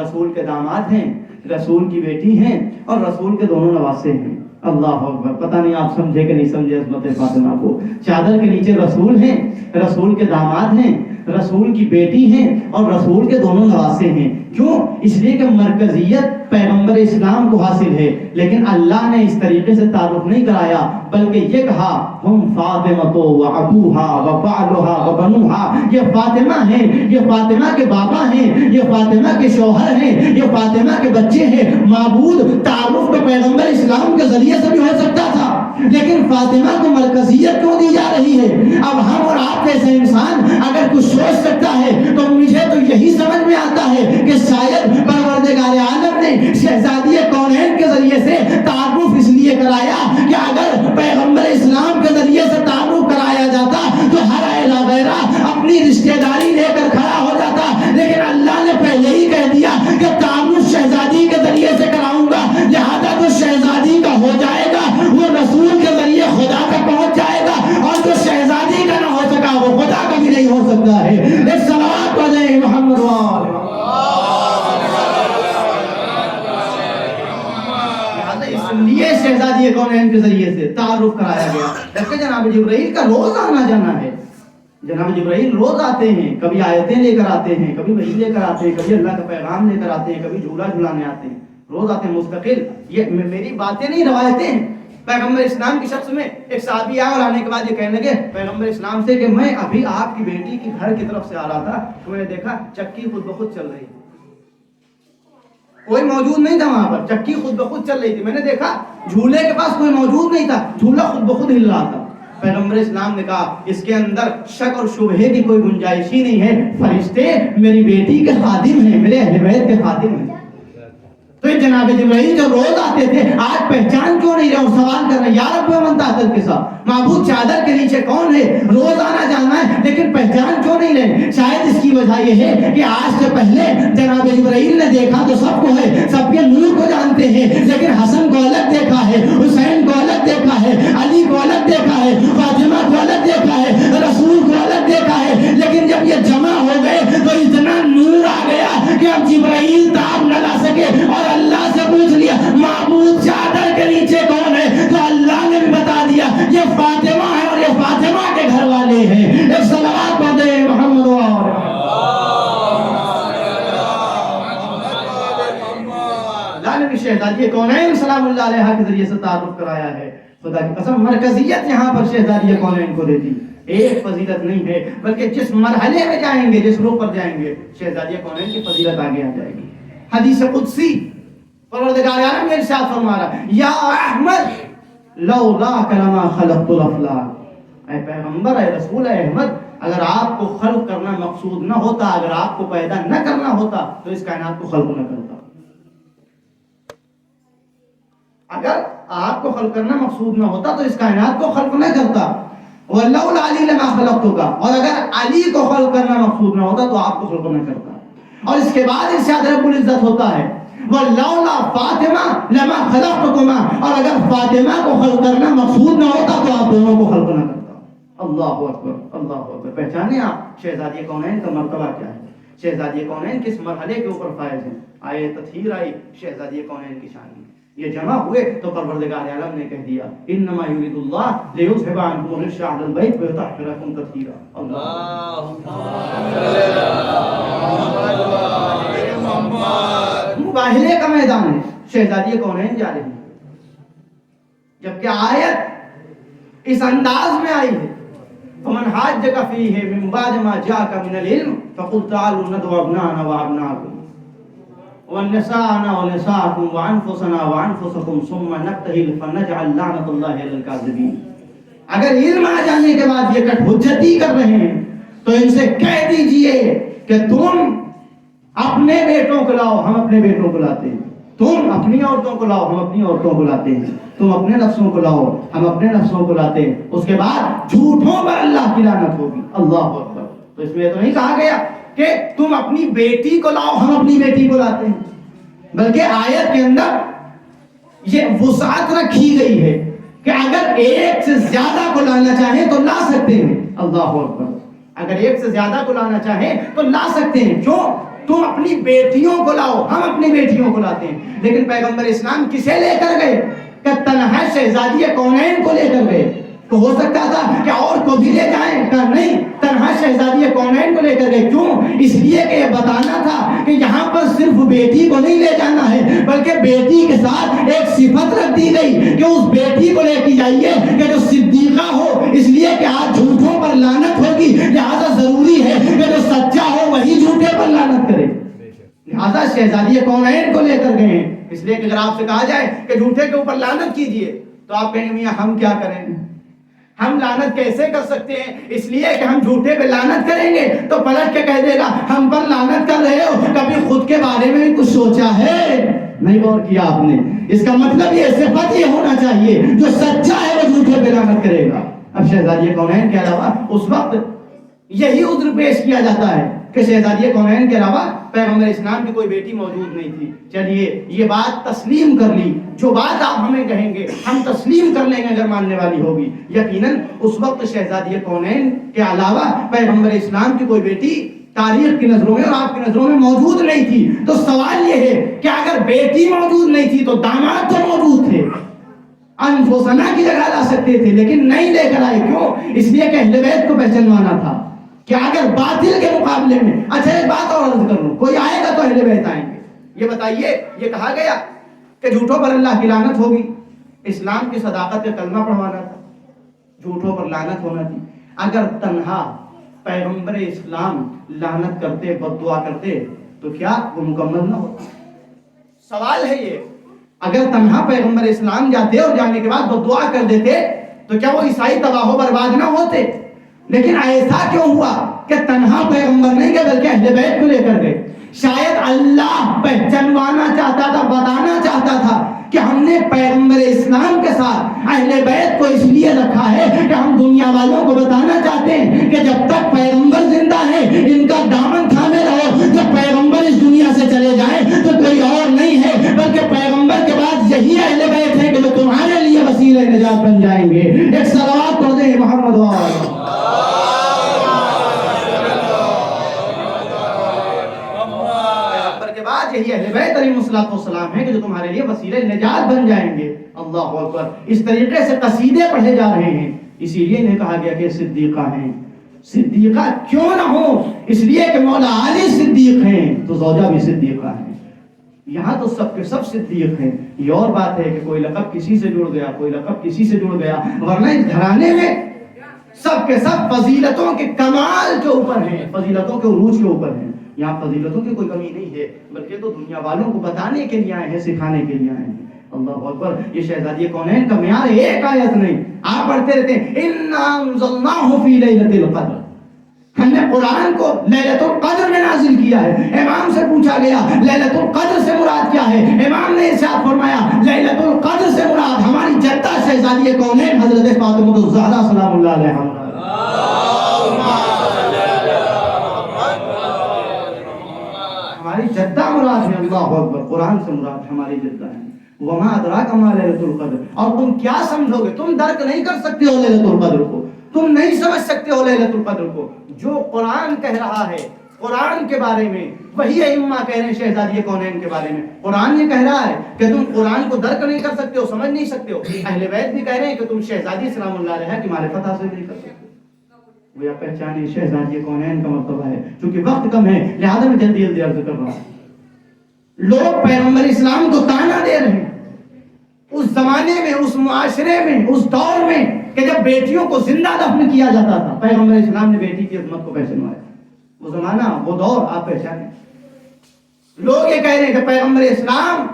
رسول کے داماد ہیں، رسول کی بیٹی ہیں اور رسول کے دونوں نواسے ہیں۔ اللہ اکبر! پتہ نہیں آپ سمجھے کہ نہیں سمجھے عظمت فاطمہ کو۔ چادر کے نیچے رسول ہیں، رسول کے داماد ہیں، رسول کی بیٹی ہیں اور رسول کے دونوں نواسے ہیں۔ کیوں؟ اس لیے کہ مرکزیت پیغمبر اسلام کو حاصل ہے، لیکن اللہ نے اس طریقے سے تعارف نہیں کرایا، بلکہ یہ کہا ہم فاطمہ و ابوہا و بعلہا و بنوہا، یہ فاطمہ ہیں، یہ فاطمہ کے بابا ہیں، یہ فاطمہ کے شوہر ہیں، یہ فاطمہ کے بچے ہیں۔ معبود تعارف تو پیغمبر اسلام کے ذریعے سے بھی ہو سکتا تھا، لیکن فاطمہ کو مرکزیت کیوں دی جا رہی ہے؟ اب ہم اور آپ جیسے انسان اگر کچھ سوچ سکتا ہے تو مجھے تو یہی سمجھ میں آتا ہے کہ شاید پروردگار عالم نے شہزادی کونین کے ذریعے سے تعارف اس لیے کرایا کہ اگر پیغمبر اسلام کے ذریعے سے تعارف کرایا جاتا تو ہر اہل غیرہ اپنی رشتہ داری لے کر کھڑا ہو جاتا، لیکن اللہ نے پہلے ہی کہہ دیا کہ تعارف شہزادی کے ذریعے سے کراؤں گا، لہذا جو شہزادی کا ہو جائے گا وہ رسول کے ذریعے خدا تک پہنچ جائے گا، اور جو شہزادی کا نہ ہو سکا وہ خدا کا بھی نہیں ہو سکتا ہے۔ ایک صلوات پڑھیں محمد یہ شہزادی کونین کے ذریعے سے تعارف کرایا گیا۔ جبکہ جناب جبرائیل کا روز آنا جانا ہے، جناب جبرائیل روز آتے ہیں، کبھی آیتیں لے کر آتے ہیں، کبھی وحی لے کر آتے ہیں، کبھی اللہ کا پیغام لے کر آتے ہیں، کبھی جھولا جھلانے آتے ہیں، روز آتے ہیں مستقل۔ یہ میری باتیں نہیں، روایتیں ہیں۔ پیغمبر اسلام کی شخص میں ایک صحابی آیا اور آنے کے بعد یہ کہنے لگے پیغمبر اسلام سے کہ میں ابھی آپ کی بیٹی کی گھر کی طرف سے آ رہا تھا تو میں نے دیکھا چکی خود بخود چل رہی تھی، کوئی موجود نہیں تھا وہاں پر، چکی خود بخود چل رہی تھی، میں نے دیکھا جھولے کے پاس کوئی موجود نہیں تھا، جھولا خود بخود ہل رہا تھا۔ پیغمبر اسلام نے کہا اس کے اندر شک اور شبہے کی کوئی گنجائش ہی نہیں ہے، فرشتے میری بیٹی کے خادم ہیں، میرے اہل بیت کے خادم ہیں۔ تو یہ جناب جبرائیل جو روز آتے تھے آج پہچان کیوں نہیں رہے اور سوال کر رہے ہیں یا رب من تحت الکسا، معبود چادر کے نیچے کون ہے؟ روز آنا جانا ہے لیکن پہچان کیوں نہیں رہے؟ شاید اس کی وجہ یہ ہے کہ آج سے پہلے جناب جبرائیل نے دیکھا تو سب کو ہے، سب کے نور کو جانتے ہیں، لیکن حسن کو الگ دیکھا ہے، حسین کو الگ دیکھا ہے، علی کو الگ دیکھا ہے، فاطمہ کو الگ دیکھا ہے، رسول کو الگ دیکھا ہے، لیکن جب یہ جمع ہو گئے تو اتنا نور آ گیا کہ اب جبرائیل تاب نہ لا سکے اور اللہ سے پوچھ لیا معبود چادر کے نیچے کون ہے، تو اللہ نے بھی بتا دیا یہ فاطمہ ہے اور یہ فاطمہ شہزادی کونین سلام اللہ علیہ کے ذریعے سے تعارف کرایا ہے. خدا کی قسم مرکزیت یہاں پر شہزادی کونین کو دیتی. ایک فضیلت نہیں ہے بلکہ جس مرحلے میں جائیں گے، جس روح پر جائیں گے، شہزادی کونین کی فضیلت آگے آ جائے گی. حدیث قدسی پروردگار عالم نے ارشاد فرما رہا یا احمد لولاک لما خلقت الافلاک، اے پیغمبر، اے رسول، اے احمد، اگر آپ کو خلق کرنا مقصود نہ ہوتا، اگر آپ کو پیدا نہ کرنا ہوتا تو اس کائنات کو خلق نہ کرتا. اگر آپ کو خلق کرنا مقصود نہ ہوتا تو اس کائنات کو خلق نہ کرتا. وَلَوْلَا عَلِي لَمَا خَلَقْتُكَ، اور اگر علی کو خلق کرنا مقصود نہ ہوتا تو آپ کو خلق نہ کرتا. اور اس کے بعد ارشاد رب العزت ہوتا ہے وَلَوْلَا فَاطِمَةَ لَمَا خَلَقْتُكُمَا، اور اگر فاطمہ کو خلق کرنا مقصود نہ ہوتا تو آپ دونوں کو خلق نہ کرتا. اللہ اکبر، اللہ اکبر. پہچانے آپ شہزادی کونین کا مرتبہ کیا ہے، شہزادی کونین کس مرحلے کے اوپر فائز ہیں. آئے تطہیر آئی شہزادی کونین کی شان میں. یہ جمع ہوئے تو پروردگار عالم نے کہہ دیا انما یرید اللہ لیذھب عنکم الرجس اہل البیت ویطہرکم تطہیرا. مباہلے کا میدان ہے، شہزادی کونین جا رہی ہے، جبکہ آیت اس انداز میں آئی ہے فمن حاجک فیہ من بعد ما جاءک من العلم فقل تعالوا ندعو ابناءنا وابناءکم ونساءنا ونساءکم وانفسنا وانفسکم ثم نبتہل فنجعل لعنۃ اللہ علی الکاذبین. اگر علم آ جانے کے بعد یہ کٹ حجتی کر رہے ہیں تو ان سے کہہ دیجئے کہ تم اپنے بیٹوں کو لاؤ، ہم اپنے بیٹوں کو لاتے ہیں. تم اپنی عورتوں کو لاؤ، ہم اپنی عورتوں کو لاتے ہیں. تم اپنے نفسوں کو لاؤ، ہم اپنے نفسوں کو لاتے ہیں. اس کے بعد جھوٹوں پر اللہ کی لعنت ہوگی. اللہ اکبر. تو اس میں تو نہیں کہا گیا کہ تم اپنی بیٹی کو لاؤ، ہم اپنی بیٹی کو لاتے ہیں، بلکہ آیت کے اندر یہ وسعت رکھی گئی ہے کہ اگر ایک سے زیادہ کو لانا چاہیں تو لا سکتے ہیں. اللہ اکبر. اگر ایک سے زیادہ کو لانا چاہیں تو لا سکتے ہیں. کیوں؟ تم اپنی بیٹیوں کو لاؤ، ہم اپنی بیٹیوں کو لاتے ہیں. لیکن پیغمبر اسلام کسے لے کر گئے کہ تنہا شہزادی کونین کو لے کر گئے. تو ہو سکتا تھا کہ اور کو بھی لے جائیں، کہ نہیں، تنہا شہزادی کونین کو لے کر گئے. کیوں؟ اس لیے کہ یہ بتانا تھا کہ یہاں پر صرف بیٹی کو نہیں لے جانا ہے بلکہ بیٹی کے ساتھ ایک صفت رکھ دی گئی کہ اس بیٹی کو لے کے جائیے کہ جو صدیقہ ہو، اس لیے کہ آج جھوٹوں پر لعنت ہوگی، لہذا ضروری ہے کہ جو سچا ہو وہی جھوٹے پر لعنت کرے. لہذا شہزادی کونین کو لے کر گئے ہیں. اس لیے کہ اگر آپ سے کہا جائے کہ جھوٹے کے اوپر لعنت کیجئے تو آپ کہیں گے میاں ہم کیا کریں، ہم لعنت کیسے کر سکتے ہیں؟ اس لیے کہ ہم جھوٹے پہ لعنت کریں گے تو پلٹ کے کہہ دے گا ہم پر لعنت کر رہے ہو، کبھی خود کے بارے میں بھی کچھ سوچا ہے؟ نہیں غور کیا آپ نے. اس کا مطلب یہ صفت یہ ہونا چاہیے جو سچا ہے وہ جھوٹے پہ لعنت کرے گا. اب شہزادی کونین کے علاوہ اس وقت یہی عذر پیش کیا جاتا ہے کہ شہزادی کونین کے علاوہ پیغمبر اسلام کی کوئی بیٹی موجود نہیں تھی. چلیے یہ بات تسلیم کر لی، جو بات آپ ہمیں کہیں گے ہم تسلیم کر لیں گے اگر ماننے والی ہوگی. یقیناً اس وقت شہزادی کونین کے علاوہ پیغمبر اسلام کی کوئی بیٹی تاریخ کی نظروں میں اور آپ کی نظروں میں موجود نہیں تھی. تو سوال یہ ہے کہ اگر بیٹی موجود نہیں تھی تو داماد تو موجود تھے، انفسنا کی جگہ لا سکتے تھے، لیکن نہیں لے کر آئے. کیوں؟ اس لیے کہ اہل بیت کو پہچانوانا تھا کہ اگر باطل کے مقابلے میں، اچھا ایک بات اور عرض کر لوں، کوئی آئے گا تو اہل بیت آئیں گے. یہ بتائیے، یہ کہا گیا کہ جھوٹوں پر اللہ کی لعنت ہوگی. اسلام کی صداقت کا کلمہ پڑھوانا تھا، جھوٹوں پر لعنت ہونا تھی. اگر تنہا پیغمبر اسلام لعنت کرتے، بد دعا کرتے تو کیا وہ مکمل نہ ہوتا؟ سوال ہے یہ. اگر تنہا پیغمبر اسلام جاتے اور جانے کے بعد بد دعا کر دیتے تو کیا وہ عیسائی تباہ و برباد نہ ہوتے؟ لیکن ایسا کیوں ہوا کہ تنہا پیغمبر نہیں گئے بلکہ اہل بیت کو لے کر گئے؟ شاید اللہ پہچانوانا چاہتا تھا، بتانا چاہتا تھا کہ ہم نے پیغمبر اسلام کے ساتھ اہل بیت کو اس لیے رکھا ہے کہ ہم دنیا والوں کو بتانا چاہتے ہیں کہ جب تک پیغمبر زندہ ہے ان کا دامن تھامے رہو، جب پیغمبر اس دنیا سے چلے جائیں تو کوئی اور نہیں ہے بلکہ پیغمبر کے بعد یہی اہل بیت ہے کہ جو تمہارے لیے وسیلہ نجات بن جائیں گے. ایک صلوات پڑھ دیں محمد وآلہ. یہی اہل بیت علیہ الصلوۃ والسلام ہے کہ جو تمہارے لیے وسیلہ نجات بن جائیں گے. اللہ اکبر. اس طریقے سے قصیدے پڑھے جا رہے ہیں. اسی لیے انہیں کہا گیا کہ صدیقہ ہیں. صدیقہ کیوں نہ ہو؟ اس لیے کہ مولا علی صدیق ہیں تو زوجہ بھی صدیقہ ہیں. یہاں تو سب کے سب صدیق ہیں. یہ اور بات ہے کہ کوئی لقب کسی سے جڑ گیا, کوئی لقب کسی سے جڑ گیا, ورنہ اس گھرانے میں سب کے سب فضیلتوں کے کمال کے اوپر ہیں, فضیلتوں کے عروج کے اوپر ہیں. یہاں فضیلتوں کی کوئی کمی نہیں ہے, بلکہ تو دنیا والوں کو بتانے کے لیے آئے ہیں, سکھانے کے لیے آئے ہیں. اللہ اکبر. یہ شہزادی کونین کا معیار ایک آیت نہیں, آپ پڑھتے رہتے ہیں انا انزلناہ فی لیلۃ القدر. ہم نے قرآن کو لیلۃ القدر میں نازل کیا ہے. امام سے پوچھا گیا لیلۃ القدر سے مراد کیا ہے؟ امام نے ارشاد فرمایا لیلۃ القدر سے مراد ہماری جدہ شہزادی کونین حضرت فاطمہ الزہرا سلام اللہ علیہا. ہماری جدہ مراد ہے. اللہ اکبر. قرآن سے مراد ہماری جدہ ہے. وما ادراک ما لیلۃ القدر. اور تم کیا سمجھو گے؟ تم درک نہیں کر سکتے ہو لیلۃ القدر کو, تم نہیں سمجھ سکتے ہو لیلۃ القدر کو. جو قرآن کہہ رہا ہے قرآن کے بارے میں, وہی ائمہ کہہ رہے ہیں شہزادی کونین کے بارے میں. قرآن یہ کہہ رہا ہے کہ تم قرآن کو درک نہیں کر سکتے ہو, سمجھ نہیں سکتے ہو. اہل بیت بھی کہہ رہے ہیں کہ تم شہزادی سلام اللہ علیہا کی معرفت حاصل نہیں کر سکتے. وہ پہچانے شہزادی کونین کا مرتبہ ہے. چونکہ وقت کم ہے لہذا میں جلدی جلدی عرض کر رہا ہوں. لوگ پیغمبر اسلام کو تانا دے رہے ہیں اس زمانے میں, اس معاشرے میں, اس دور میں کہ جب بیٹیوں کو زندہ دفن کیا جاتا تھا. پیغمبر اسلام نے بیٹی کی عظمت کو پہچانوایا. وہ زمانہ, وہ دور آپ پہچانے. لوگ یہ کہہ رہے ہیں کہ پیغمبر اسلام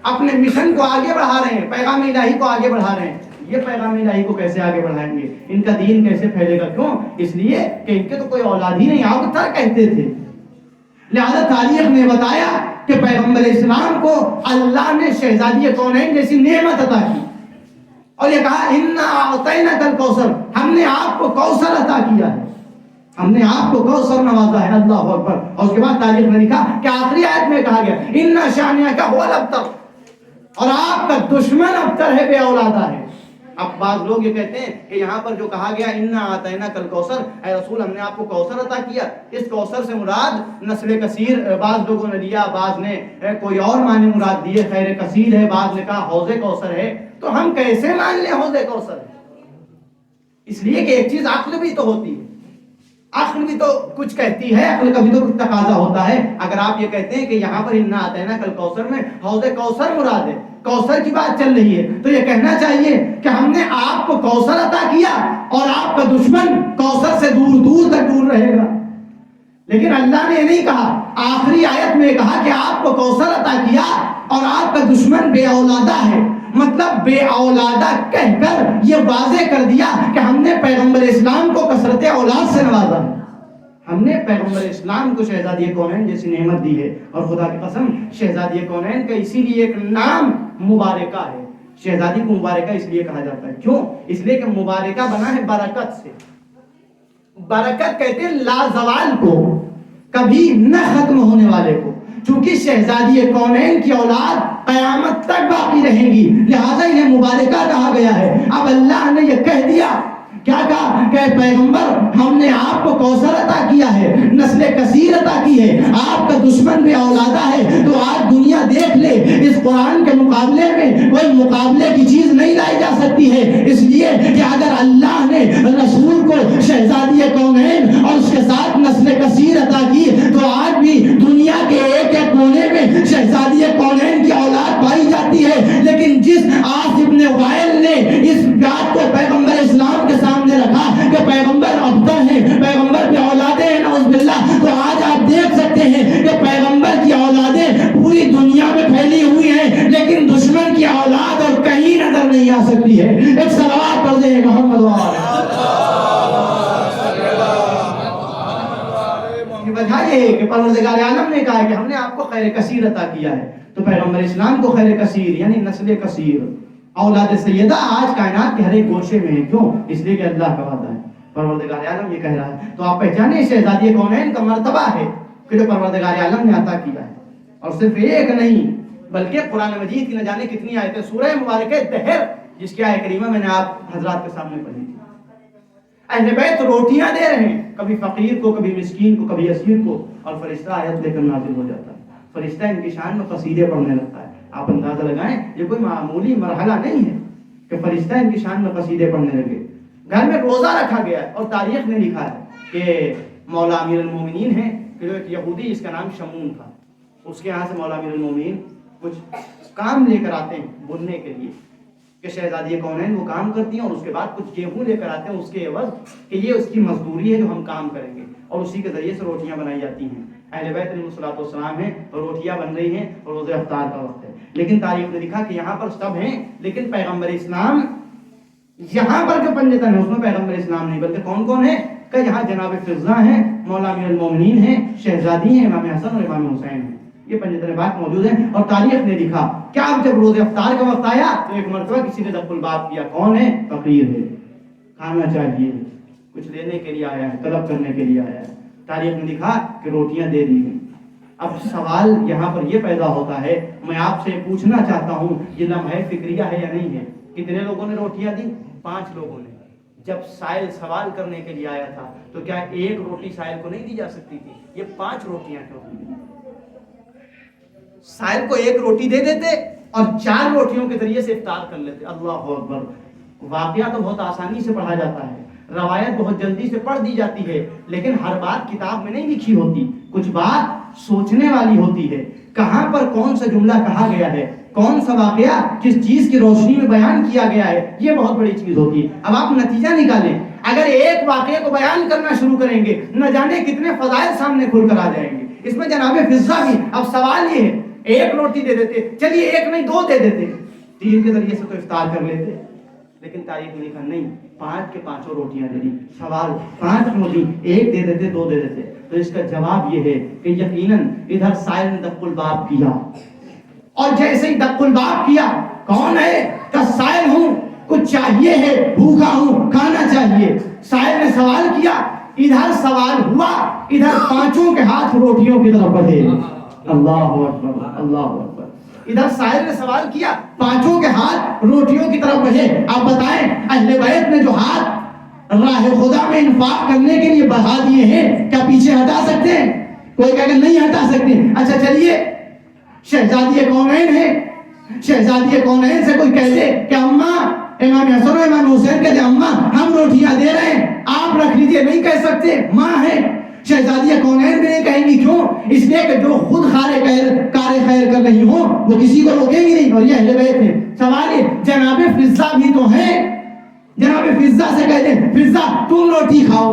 اپنے مشن کو آگے بڑھا رہے ہیں, پیغام الہی کو آگے بڑھا رہے ہیں. یہ پیغام الہی کو کیسے آگے بڑھائیں گے؟ ان کا دین کیسے پھیلے گا؟ کیوں؟ اس لیے کہ ان کے تو کوئی اولاد ہی نہیں. آپ تر کہتے تھے. لہذا تاریخ نے بتایا کہ پیغمبر اسلام کو اللہ نے شہزادی کونین جیسی نعمت عطا کی اور یہ کہا انا اعطیناک الکوثر, ہم نے آپ کو کوثر عطا کیا ہے, ہم نے آپ کو کوثر نوازا ہے. اللہ اکبر. اور اس کے بعد تاریخ نے لکھا کہ آخری آیت میں کہا گیا انا شانئک هو الابتر, اور آپ کا دشمن ابتر ہے, بے اولادہ ہے. اب بعض لوگ یہ کہتے ہیں کہ یہاں پر جو کہا گیا انا اعطیناک الکوثر, اے رسول ہم نے آپ کو کوثر عطا کیا, اس کوثر سے مراد نسل کثیر بعض لوگوں نے لیا, بعض نے کوئی اور معنی مراد دیے, خیر کثیر ہے, بعض نے کہا حوض کوثر ہے. تو ہم کیسے مان لیں حوض کوثر ہے؟ اس لیے کہ ایک چیز عقل بھی تو ہوتی ہے, عقل بھی تو کچھ کہتی ہے, عقل کا بھی تو کچھ تقاضا ہوتا ہے. اگر آپ یہ کہتے ہیں کہ یہاں پر انا اعطیناک الکوثر میں حوض کوثر مراد ہے, کوثر کی بات چل رہی ہے, تو یہ کہنا چاہیے کہ ہم نے آپ کو کوثر عطا کیا اور آپ کا دشمن کوثر سے دور دور تک دور رہے گا. لیکن اللہ نے یہ نہیں کہا. آخری آیت میں کہا کہ آپ کو کوثر عطا کیا اور آپ کا دشمن بے اولادہ ہے. مطلب بے اولادہ کہہ کر یہ واضح کر دیا کہ ہم نے پیغمبر اسلام کو کثرت اولاد سے نوازا. ہم نے پیغمبر اسلام کو شہزادی کونین جیسی نعمت دی ہے. اور خدا کی قسم شہزادی کونین کا اسی لیے ایک نام مبارکہ ہے. شہزادی کو مبارکہ اس لیے کہا جاتا ہے. کیوں؟ اس لیے کہ مبارکہ بنا ہے برکت سے. برکت کہتے ہیں لازوال کو, کبھی نہ ختم ہونے والے کو. چونکہ شہزادی کونین کی اولاد قیامت تک باقی رہیں گی, لہذا انہیں مبارکہ کہا گیا ہے. اب اللہ نے یہ کہہ دیا, کیا کہا کہ پیغمبر ہم نے آپ کو کوثر عطا کیا ہے, نسل کثیر عطا کی ہے, آپ کا دشمن بے اولادہ ہے. تو آج دنیا دیکھ لے, اس قرآن کے مقابلے میں کوئی مقابلے کی چیز نہیں لائی جا سکتی ہے. اس لیے کہ اگر اللہ نے رسول کو شہزادی کونین اور اس کے ساتھ نسل کثیر عطا کی, تو آج بھی دنیا کے ایک ایک کونے میں شہزادی کونین کی اولاد پائی جاتی ہے. لیکن جس عاص ابن وائل نے اس بات کو پیغمبر اسلام کے سامنے رکھا کہ پیغمبر ابتر ہیں, پیغمبر کی اولادیں ہیں نعوذ باللہ, تو آج آپ دیکھ سکتے ہیں کہ پیغمبر کی اولادیں پوری دنیا میں پھیلی ہوئی ہیں, لیکن دشمن کی اولاد اور کہیں نظر نہیں آ سکتی ہے. ایک صلوات پڑھ دیں محمد کی وجہ یہ ہے کہ پروردگار عالم نے کہا کہ ہم نے آپ کو خیر کثیر عطا کیا ہے. تو پیغمبر اسلام کو خیر کثیر یعنی نسل کثیر, اولاد سیدہ آج کائنات کے ہر ایک گوشے میں ہے. کیوں؟ اس لیے کہ اللہ کا وعدہ ہے, پروردگار عالم یہ کہہ رہا ہے. تو آپ پہچانے شہزادی کونین کا مرتبہ ہے کہ جو پروردگار عالم نے عطا کیا ہے. اور صرف ایک نہیں بلکہ قرآن مجید کی نہ جانے کتنی آیتیں, سورہ مبارکہ دہر جس کی آیت کریمہ میں نے آپ حضرات کے سامنے پڑھی تھی. اہل بیت روٹیاں دے رہے ہیں, کبھی فقیر کو, کبھی مسکین کو, کبھی اسیر کو, اور فرشتہ آیت لے کر نازل ہو جاتا ہے. فرشتہ ان کی شان میں قصیدے پڑھنے لگتا ہے. آپ اندازہ لگائیں, یہ کوئی معمولی مرحلہ نہیں ہے کہ فرشتہ ان کی شان میں قصیدے پڑھنے لگے. گھر میں روزہ رکھا گیا ہے, اور تاریخ نے لکھا ہے کہ مولا امیر المومنین ہیں کہ جو ایک یہودی جس کا نام شمون تھا, اس کے یہاں سے مولا امیر المومنین کچھ کام لے کر آتے ہیں بننے کے لیے کہ شہزادی کونین وہ کام کرتی ہیں، اور اس کے بعد کچھ گیہوں لے کر آتے ہیں اس کے عوض کہ یہ اس کی مزدوری ہے جو ہم کام کریں گے، اور اسی کے ذریعے سے روٹیاں بنائی جاتی ہیں۔ اہل بیت علیہ الصلوۃ والسلام ہیں اور روٹیاں بن رہی ہیں اور روزہ افطار کا وقت ہے، لیکن تاریخ نے لکھا کہ یہاں پر سب ہیں لیکن پیغمبر اسلام یہاں پر جو پنجتن ہے اس میں پیغمبر اسلام نہیں، بلکہ کون کون ہے کہ یہاں جناب فضہ ہیں، مولا امیر المومنین ہیں، شہزادی ہیں، امام حسن اور امام حسین ہیں، یہ پنجتن پاک موجود ہیں۔ اور تاریخ نے لکھا کہ اب جب روزہ افطار کا وقت آیا تو ایک مرتبہ کسی نے دخل الباب کیا، کون ہے؟ فقیر ہے، کھانا چاہیے، کچھ لینے کے لیے آیا ہے، طلب کرنے کے لیے آیا ہے۔ تاریخ نے لکھا کہ روٹیاں دے دی گئیں۔ اب سوال یہاں پر یہ پیدا ہوتا ہے، میں آپ سے پوچھنا چاہتا ہوں یہ لمحہ فکریہ ہے یا نہیں ہے؟ کتنے لوگوں نے روٹیاں دی؟ 5 لوگوں نے۔ جب سائل سوال کرنے کے لیے آیا تھا تو کیا ایک روٹی سائل کو نہیں دی جا سکتی تھی؟ یہ 5 روٹیاں کیوں دی؟ سائل کو ایک روٹی دے دیتے اور 4 روٹیوں کے ذریعے سے افطار کر لیتے۔ اللہ اکبر! واقعہ تو بہت آسانی سے پڑھا جاتا ہے، روایت بہت جلدی سے پڑھ دی جاتی ہے، لیکن ہر بات کتاب میں نہیں لکھی ہوتی، کچھ بات سوچنے والی ہوتی ہے۔ کہاں پر کون سا جملہ کہا گیا ہے، کون سا واقعہ کس چیز کی روشنی میں بیان کیا گیا ہے، یہ بہت بڑی چیز ہوتی ہے۔ اب آپ نتیجہ نکالیں، اگر ایک واقعے کو بیان کرنا شروع کریں گے نہ جانے کتنے فضائل سامنے کھل کر آ جائیں گے۔ اس میں جناب فضہ بھی، اب سوال یہ ہے ایک روٹی دے دیتے، چلیے ایک نہیں 2 دے دیتے، 3 کے ذریعے سے تو افطار کر لیتے، لیکن تاریخ میں لکھا نہیں، 5 کے 5 روٹیاں دے دی۔ سوال 5 کیوں دی؟ ایک دے دیتے 2 دے دیتے؟ تو اس کا جواب یہ ہے کہ یقیناً ادھر سائل نے دق الباب کیا، اور جیسے ہی دق الباب کیا، کون ہے کہ سائل ہوں، کچھ چاہیے ہے، بھوکا ہوں، کھانا چاہیے۔ سائل نے سوال کیا، ادھر سوال ہوا، ادھر 5 کے ہاتھ روٹیوں کی طرف بڑھے۔ اللہ اکبر، اللہ اکبر! ادھر سائل نے سوال کیا، 5 کے ہاتھ روٹیوں کی طرف بڑھے۔ آپ بتائیں اہل بیت نے جو ہاتھ راہ خدا میں انفاق کرنے کے لیے بڑھا دیے ہیں، کیا پیچھے ہٹا سکتے ہیں؟ کوئی کہے کہ نہیں ہٹا سکتے۔ اچھا چلیے، شہزادی کونین ہے، شہزادی کونین سے کوئی کہہ دے کہ اماں، امام حسن اور امام حسین کہتے ہیں اماں ہم روٹیاں دے رہے ہیں آپ رکھ لیجئے، نہیں کہہ سکتے، ماں ہے۔ شہزادی کونین بھی نہیں کہیں گی، کیوں؟ اس لیے کہ جو خود کار خیر کر رہی ہوں وہ کسی کو روکیں گی نہیں، اور یہ اہل بیت ہے۔ سوال ہے جناب فضہ بھی تو ہیں، جناب فضہ سے کہتے ہیں فضہ تم روٹی کھاؤ،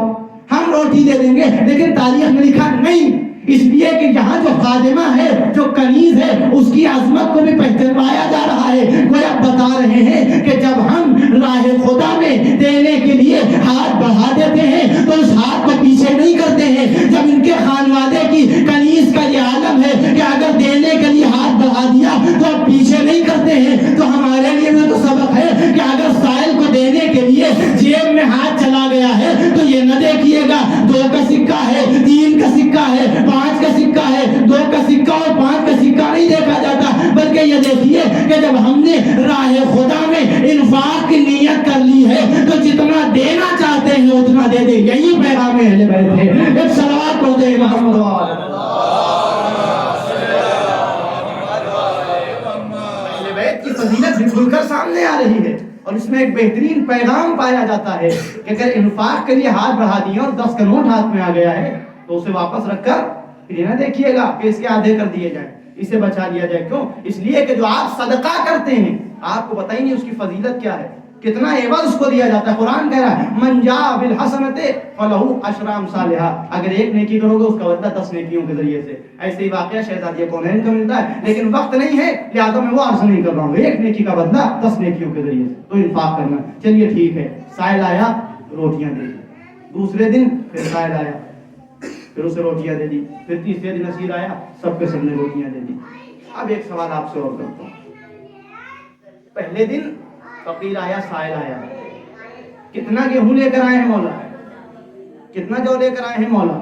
ہم روٹی دے دیں گے، لیکن تاریخ میں لکھا نہیں، اس لیے کہ یہاں جو خادمہ ہے، جو کنیز ہے، اس کی عظمت کو بھی پہچانوایا جا رہا ہے۔ وہ اب بتا رہے ہیں کہ جب ہم راہ خدا میں دینے کے لیے ہاتھ بڑھا دیتے ہیں تو اس ہاتھ کو پیچھے نہیں کرتے ہیں۔ جب ان کے خانوادے کی کنیز کا یہ عالم ہے کہ اگر دینے کے لیے ہاتھ بڑھا دیا تو اب پیچھے نہیں کرتے ہیں، تو ہمارے لیے بھی تو سبق ہے کہ اگر سائل کو دینے کے لیے جیب میں ہاتھ چلا گیا ہے تو یہ نہ دیکھیے گا 2 کا سکہ ہے، 3 کا سکہ ہے، 5 کا سکہ ہے، 2 کا سکہ اور 5 کا سکہ نہیں دیکھا جاتا، بلکہ یہ دیکھیے کہ جب ہم نے راہ خدا میں انفاق کی نیت کر لی ہے تو جتنا دینا چاہتے ہیں اتنا دے دیں۔ یہی پیغام اہل بیت ہے۔ ایک صلوات پڑھ دیں محمد اہل بیت کی فضیلت بھی کھل کر سامنے آ رہی ہے، اور اس میں ایک بہترین پیغام پایا جاتا ہے کہ اگر انفاق کے لیے ہاتھ بڑھا دیے اور 10 کا نوٹ ہاتھ میں آ گیا ہے تو اسے واپس رکھ کر پھر نہ دیکھیے گا کہ اس کے آدھے کر دیے جائیں، اسے بچا لیا جائے۔ کیوں؟ اس لیے کہ جو آپ صدقہ کرتے ہیں آپ کو پتہ ہی نہیں اس کی فضیلت کیا ہے، کتنا عوض اس کو دیا جاتا ہے۔ قرآن کہہ رہا ہے من جاء بالحسنۃ فلہ عشر امثالھا، اگر ایک نیکی کرو گے اس کا بدلہ 10 نیکیوں کے ذریعے سے۔ ایسے ہی واقعہ شہزادی کونین کا ملتا ہے، لیکن وقت نہیں ہے لہٰذا میں وہ عرض نہیں کر رہا ہوں، ایک نیکی کا بدلہ 10 نیکیوں کے ذریعے سے، تو انفاق کرنا۔ چلیے ٹھیک ہے، سائل آیا روٹیاں دے دی، دوسرے دن پھر سائل آیا پھر اسے روٹیاں دے دی، پھر تیسرے دن اسیر آیا سب کے سب نے روٹیاں دے دی۔ اب ایک سوال آپ سے اور کرتا ہوں، پہلے دن فقیر آیا، سائل آیا، کتنا گیہوں لے کر آئے ہیں مولا؟ کتنا جو لے کر آئے ہیں مولا؟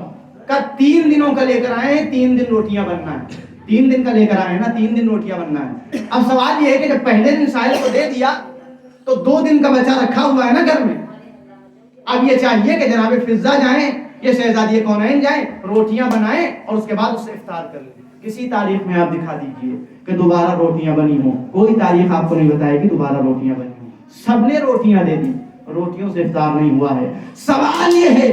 کا 3 دنوں کا لے کر آئے ہیں، 3 دن روٹیاں بننا ہے، 3 دن کا لے کر آئے ہیں نا، 3 دن روٹیاں بننا ہے۔ اب سوال یہ ہے کہ جب پہلے دن سائل کو دے دیا تو 2 دن کا بچا رکھا ہوا ہے نا گھر میں، اب یہ چاہیے کہ جناب فضہ جائیں، یہ شہزادی کونین جائیں، روٹیاں بنائیں اور اس کے بعد اس سے افطار کر لیں۔ کسی تاریخ میں آپ دکھا دیجئے کہ دوبارہ روٹیاں بنی ہوں، کوئی تاریخ آپ کو نہیں بتائے کہ دوبارہ روٹیاں بنی ہوں، سب نے روٹیاں دے دی، روٹیوں سے افطار نہیں ہوا ہے۔ سوال یہ ہے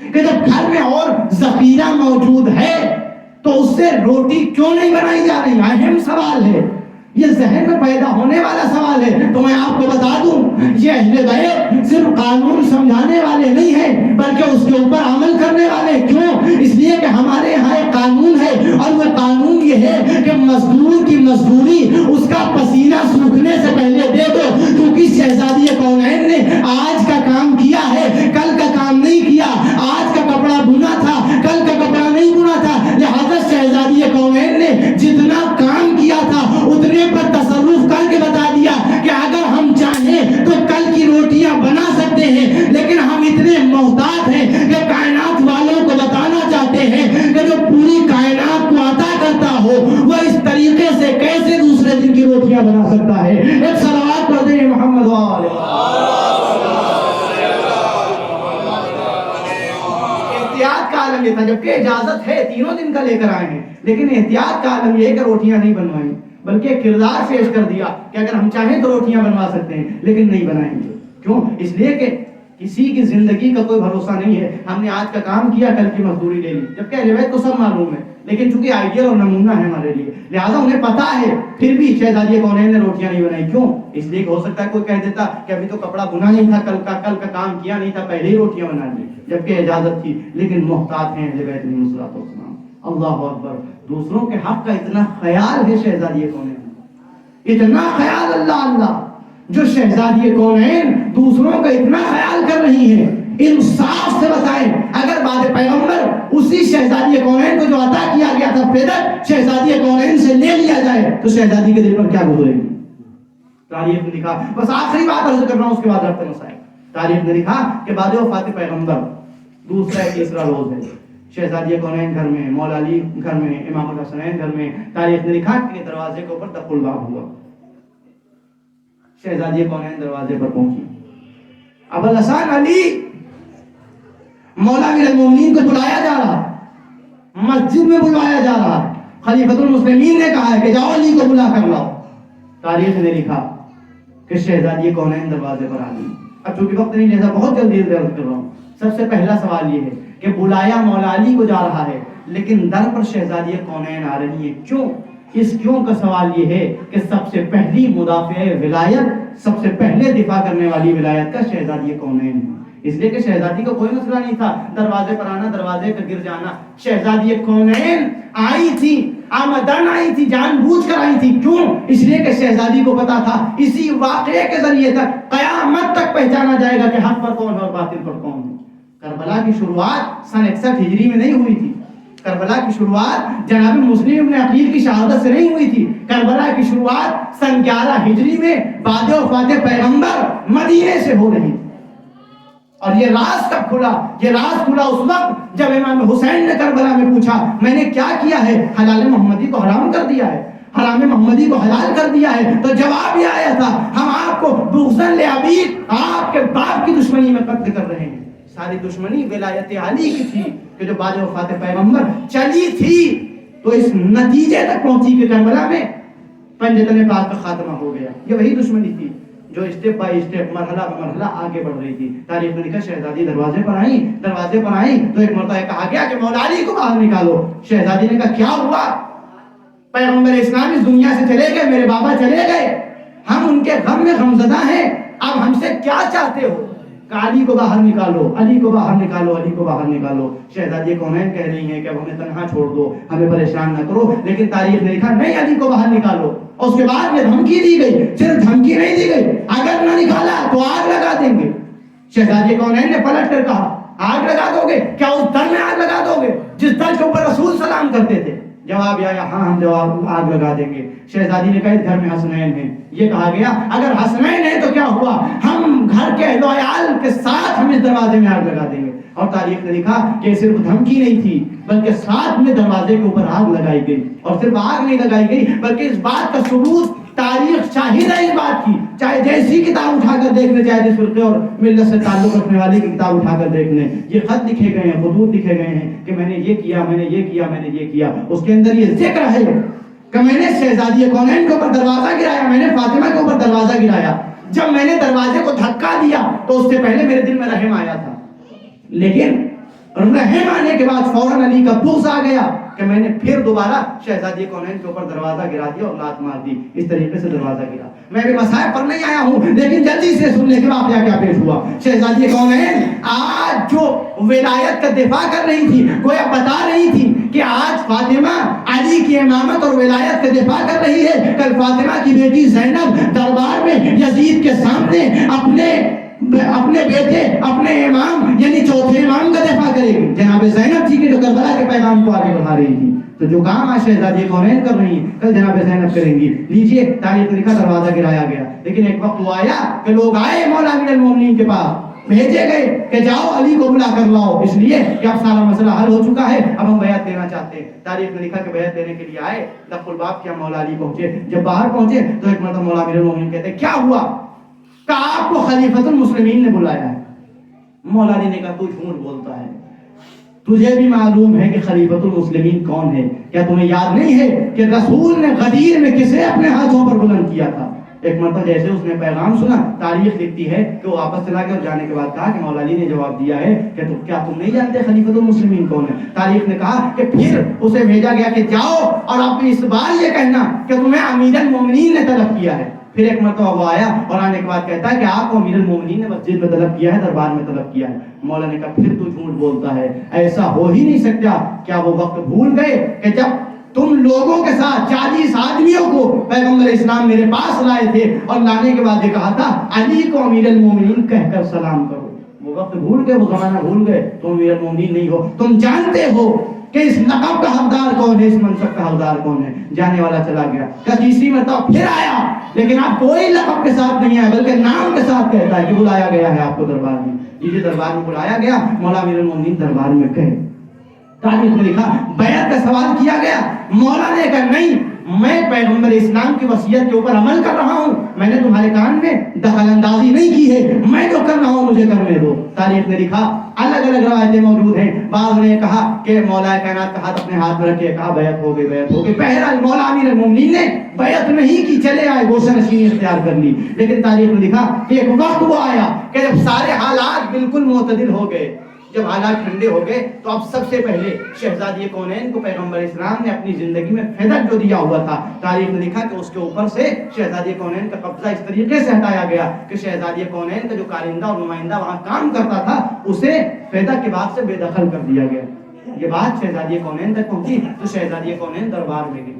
کہ جب گھر میں اور ذخیرہ موجود ہے تو اس سے روٹی کیوں نہیں بنائی جا رہی؟ اہم سوال ہے، یہ ذہن میں پیدا ہونے والا سوال ہے۔ تو میں آپ کو بتا دوں، یہ اہل بیت صرف قانون سمجھانے والے نہیں ہیں بلکہ اس کے اوپر عمل کرنے والے۔ کیوں؟ اس لیے کہ ہمارے یہاں ایک قانون ہے، اور وہ قانون یہ ہے کہ مزدور کی مزدوری اس کا پسینہ سوکھنے سے پہلے دے دو، کیونکہ شہزادی کونین نے آج کا کام کیا ہے، کل کا کام نہیں کیا۔ آج کا کپڑا بنا تھا، کل کا کپڑا نہیں بنا تھا، لہذا شہزادی کونین نے جتنا کام کیا تھا اتنے پر تصرف کر کے بتا دیا کہ اگر ہم چاہیں تو کل کی روٹیاں بنا سکتے ہیں، لیکن ہم اتنے محتاط ہیں کہ کائنات والوں کو بتانا چاہتے ہیں کہ جو پوری کائنات کو عطا کرتا ہو وہ اس طریقے سے کیسے دوسرے دن کی روٹیاں بنا سکتا ہے۔ ایک صلوات پڑھ دیں محمد وآلہ۔ احتیاط کا عالم یہ تھا، جبکہ اجازت ہے، تینوں دن کا لے کر آئے ہیں، لیکن احتیاط کا عالم یہ ہے کہ روٹیاں نہیں بنوائیں، بلکہ کردار پیش کر دیا کہ اگر ہم چاہیں تو روٹیاں بنوا سکتے ہیں لیکن نہیں بنائیں گے۔ کیوں؟ اس لیے کہ کسی کی زندگی کا کوئی بھروسہ نہیں ہے۔ ہم نے آج کا کام کیا، کل کی مزدوری لے لی، جبکہ اہل بیت کو سب معلوم ہے، لیکن چونکہ آئیڈیل اور نمونہ ہے ہمارے لیے، لہٰذا انہیں پتا ہے، پھر بھی شہزادی کونین نے روٹیاں نہیں بنائی۔ کیوں؟ اس لیے کہ ہو سکتا ہے کوئی کہہ دیتا کہ ابھی تو کپڑا بنا نہیں تھا، کل کا کام کیا نہیں تھا، پہلے ہی روٹیاں بنا لی، جبکہ اجازت تھی، لیکن محتاط ہیں اہل بیت علیہ الصلوۃ والسلام۔ اللہ اکبر! دوسروں کے حق کا اتنا خیال ہے شہزادی کونین، اتنا خیال، اللہ اللہ، جو شہزادی کونین دوسروں کا اتنا خیال کر رہی ہے۔ انصاف سے بتائیں، اگر بعد پیغمبر اسی شہزادی کونین کو جو عطا کیا گیا تھا فدر شہزادی کونین سے لے لیا جائے تو شہزادی کے دل پر کیا گزرے گی؟ تاریخ نے لکھا، بس آخری بات عرض کر رہا ہوں، اس کے بعد ربط مسائل۔ تاریخ نے لکھا کہ بعد وفات پیغمبر دوسرا تیسرا روز ہے، شہزادی کونین گھر میں، مولا علی گھر میں، امام الحسنین گھر میں۔ تاریخ نے لکھا کہ دروازے کے اوپر دق الباب ہوا، شہزادی کونین دروازے پر پہنچی، ابو الحسن علی، مولا امیر المومنین کو بلایا جا رہا، مسجد میں بلوایا جا رہا، خلیفۃ المسلمین نے کہا ہے کہ جاؤ علی کو بلا کر لاؤ۔ تاریخ نے لکھا کہ شہزادی کونین دروازے پر آ گئی۔ اب چونکہ وقت نہیں لہذا بہت جلدی عرض کر رہا ہوں۔ سب سے پہلا سوال یہ ہے کہ بلایا مولا علی کو جا رہا ہے، لیکن در پر شہزادی کونین آ رہی ہے، کیوں؟ اس کیوں کا سوال یہ ہے کہ سب سے پہلی مدافع ولایت، سب سے پہلے دفاع کرنے والی ولایت کا شہزادی کونین ہے۔ اس لیے کہ شہزادی کو کوئی مسئلہ نہیں تھا دروازے پر آنا، دروازے کا گر جانا۔ شہزادی کونین آئی تھی، آمدن آئی تھی، جان بوجھ کر آئی تھی۔ کیوں؟ اس لیے کہ شہزادی کو پتا تھا اسی واقعے کے ذریعے تک قیامت تک پہچانا جائے گا کہ حق پر کون ہے اور باطل پر کون ہے۔ کربلا کی شروعات سن 61 ہجری میں نہیں ہوئی تھی، کربلا کی شروعات جناب مسلم ابن عقیل کی شہادت سے نہیں ہوئی تھی، کربلا کی شروعات سن 11 ہجری میں بعد وفات پیغمبر مدینے سے ہو رہی تھی۔ اور یہ راز کب کھلا؟ یہ راز کھلا اس وقت جب امام حسین نے کربلا میں پوچھا میں نے کیا کیا ہے؟ حلال محمدی کو حرام کر دیا ہے، حرام محمدی کو حلال کر دیا ہے۔ تو جواب یہ آیا تھا ہم آپ کو بغضاً لعبید، آپ کے باپ کی دشمنی میں قتل کر رہے ہیں۔ ساری دشمنی ولایت علی کی تھی کہ جو بعد وفات پیغمبر چلی تھی تو اس نتیجے تک پہنچی کہ کربلا میں پنجتن پاک کا خاتمہ ہو گیا۔ یہ وہی دشمنی تھی جو اسٹیپ بائی اسٹیپ، مرحلہ بہ مرحلہ آگے بڑھ رہی تھی۔ تاریخ میں لکھا شہزادی دروازے پر آئیں تو ایک مرتبہ کہا گیا کہ مولا علی کو باہر نکالو۔ شہزادی نے کہا کیا ہوا؟ پیغمبر اسلام اس دنیا سے چلے گئے، میرے بابا چلے گئے، ہم ان کے غم میں غمزدہ ہیں، اب ہم سے کیا چاہتے ہو؟ علی کو باہر نکالو، علی کو باہر نکالو، علی کو باہر نکالو۔ شہزادی کونین کہہ رہی ہیں کہ اب ہمیں تنہا چھوڑ دو، ہمیں پریشان نہ کرو، لیکن تاریخ نے لکھا نہیں علی کو باہر نکالو۔ اور اس کے بعد یہ دھمکی دی گئی، صرف دھمکی نہیں دی گئی، اگر نہ نکالا تو آگ لگا دیں گے۔ شہزادی کونین نے پلٹ کر کہا آگ لگا دو گے؟ کیا اس در میں آگ لگا دو گے جس در کے اوپر رسول سلام کرتے تھے؟ جواب آیا ہاں ہم جواب آگ لگا دیں گے۔ شہزادی نے کہا اس گھر میں حسنین ہیں، یہ کہا گیا اگر حسنین ہیں تو کیا ہوا، ہم گھر کے اہل و عیال کے ساتھ ہم اس دروازے میں آگ لگا دیں گے۔ اور تاریخ نے لکھا کہ صرف دھمکی نہیں تھی بلکہ ساتھ میں دروازے کے اوپر آگ لگائی گئی، اور صرف آگ نہیں لگائی گئی بلکہ اس بات کا ثبوت تاریخ شاہد ہے اس بات کی، چاہے جیسی کتاب اٹھا کر دیکھ لیں، چاہے جس فرقے اور ملت سے تعلق رکھنے والے کی کتاب اٹھا کر دیکھ لیں، یہ خط لکھے گئے ہیں، خطوط لکھے گئے ہیں کہ میں نے یہ کیا، میں نے یہ کیا، میں نے یہ کیا۔ اس کے اندر یہ ذکر ہے کہ میں نے شہزادی کونین کے اوپر دروازہ گرایا، میں نے فاطمہ کے اوپر دروازہ گرایا۔ جب میں نے دروازے کو دھکا دیا تو اس سے پہلے میرے دل میں رحم آیا تھا، لیکن رحم آنے کے بعد فوراً علی کا بغض آ گیا کہ میں نے پھر دوبارہ شہزادی کونین کے اوپر دروازہ گرا دیا اور لات مار دی. اس طریقے سے دروازہ گرا. میں بھی مسائل پر نہیں آیا ہوں, لیکن جلدی سے سن لے کہ واقعہ کیا پیش ہوا. شہزادی کونین آج جو ولایت کا دفاع کر رہی تھی, گویا بتا رہی تھی کہ آج فاطمہ علی کی امامت اور ولایت کا دفاع کر رہی ہے. کل فاطمہ کی بیٹی زینب دربار میں یزید کے سامنے اپنے بیٹے, اپنے امام یعنی چوتھے امام کا دفاع کرے گی. جناب زینب تھی کہ جو کربلا کے پیغام کو آگے بڑھا رہی تھی. تو جو کام آج شہزادی کونین کر رہی ہیں کل جناب زینب کریں گی. لیجئے تاریخ لکھا دروازہ گرایا گیا, لیکن ایک وقت وہ آیا کہ لوگ آئے مولا امیر المومنین کے پاس, بھیجے گئے کہ جاؤ علی کو بلا کر لاؤ, اس لیے کہ اب سارا مسئلہ حل ہو چکا ہے, اب ہم بیعت دینا چاہتے ہیں. تاریخ میں لکھا کہ بیعت دینے کے لیے آئے, لف الباب کیا, مولا علی پہنچے. جب باہر پہنچے تو ایک مرتبہ مولا امیر المومنین کہتے ہیں کیا ہوا؟ کہ آپ کو خلیفۃ المسلمین نے بلایا ہے. مولا علی نے کہا تو جھوٹ بولتا ہے, تجھے بھی معلوم ہے کہ خلیفۃ المسلمین کون ہے. کیا تمہیں یاد نہیں ہے کہ رسول نے غدیر میں کسے اپنے ہاتھوں پر بلند کیا تھا؟ ایک مرتبہ جیسے اس نے پیغام سنا, تاریخ لکھتی ہے کہ وہ واپس چلا گیا اور جانے کے بعد کہا کہ مولا علی نے جواب دیا ہے کہ کیا تم نہیں جانتے خلیفۃ المسلمین کون ہے؟ تاریخ نے کہا کہ پھر اسے بھیجا گیا کہ جاؤ اور اب اس بار یہ کہنا کہ تمہیں امیر المومنین نے طلب کیا ہے. پھر ایک مرتبہ وہ آیا اور آنے کے بعد کہتا ہے کہ آپ کو امیر المومنین نے مسجد میں طلب کیا ہے, دربار میں طلب کیا ہے. مولا نے کہا پھر تو جھوٹ بولتا ہے, ایسا ہو ہی نہیں سکتا. کیا وہ وقت بھول گئے کہ جب تم لوگوں کے ساتھ 40 آدمیوں کو پیغمبر اسلام میرے پاس لائے تھے اور لانے کے بعد یہ کہا تھا علی کو امیر المومنین کہہ کر سلام کرو؟ وہ وقت بھول گئے, وہ زمانہ بھول گئے. تم امیر المومنین نہیں ہو, تم جانتے ہو کہ اس لقب کا حقدار کون ہے, اس منصب کا حقدار کون ہے. جانے والا چلا گیا. تیسری مرتبہ پھر آیا, لیکن اب کوئی لقب کے ساتھ نہیں آیا بلکہ نام کے ساتھ کہتا ہے کہ بلایا گیا ہے آپ کو دربار میں. یہ دربار میں بلایا گیا, مولا امیر المومنین دربار میں گئے. تاریخ میں لکھا بیعت کا سوال کیا گیا, مولا نے کہا نہیں, میں پیغمبر اسلام کی وصیت کے اوپر عمل کر رہا ہوں, میں نے تمہارے کان میں دخل اندازی نہیں کی ہے, میں جو کر رہا ہوں مجھے کرنے دو. تاریخ نے لکھا الگ الگ روایتیں موجود ہیں. بعض نے کہا کہ مولا کائنات کا ہاتھ اپنے ہاتھ میں رکھے, کہا بیعت ہو گئی, بیعت ہو گئی. بہرحال مولا امیر المومنین نے بیعت نہیں کی, چلے آئے, گوشہ نشینی اختیار کر لی. لیکن تاریخ میں لکھا کہ ایک وقت وہ آیا کہ جب سارے حالات بالکل معتدل ہو گئے, جب حالات ٹھنڈے ہو گئے, تو اب سب سے پہلے شہزادی کونین کو پیغمبر اسلام نے اپنی زندگی میں فدق جو دیا ہوا تھا, تاریخ نے لکھا کہ اس کے اوپر سے شہزادی کونین کا قبضہ اس طریقے سے ہٹایا گیا کہ شہزادی کونین کا جو کارندہ اور نمائندہ وہاں کام کرتا تھا اسے فدق کے بعد سے بے دخل کر دیا گیا. یہ بات شہزادی کونین تک پہنچی تو شہزادی کونین دربار میں گئی.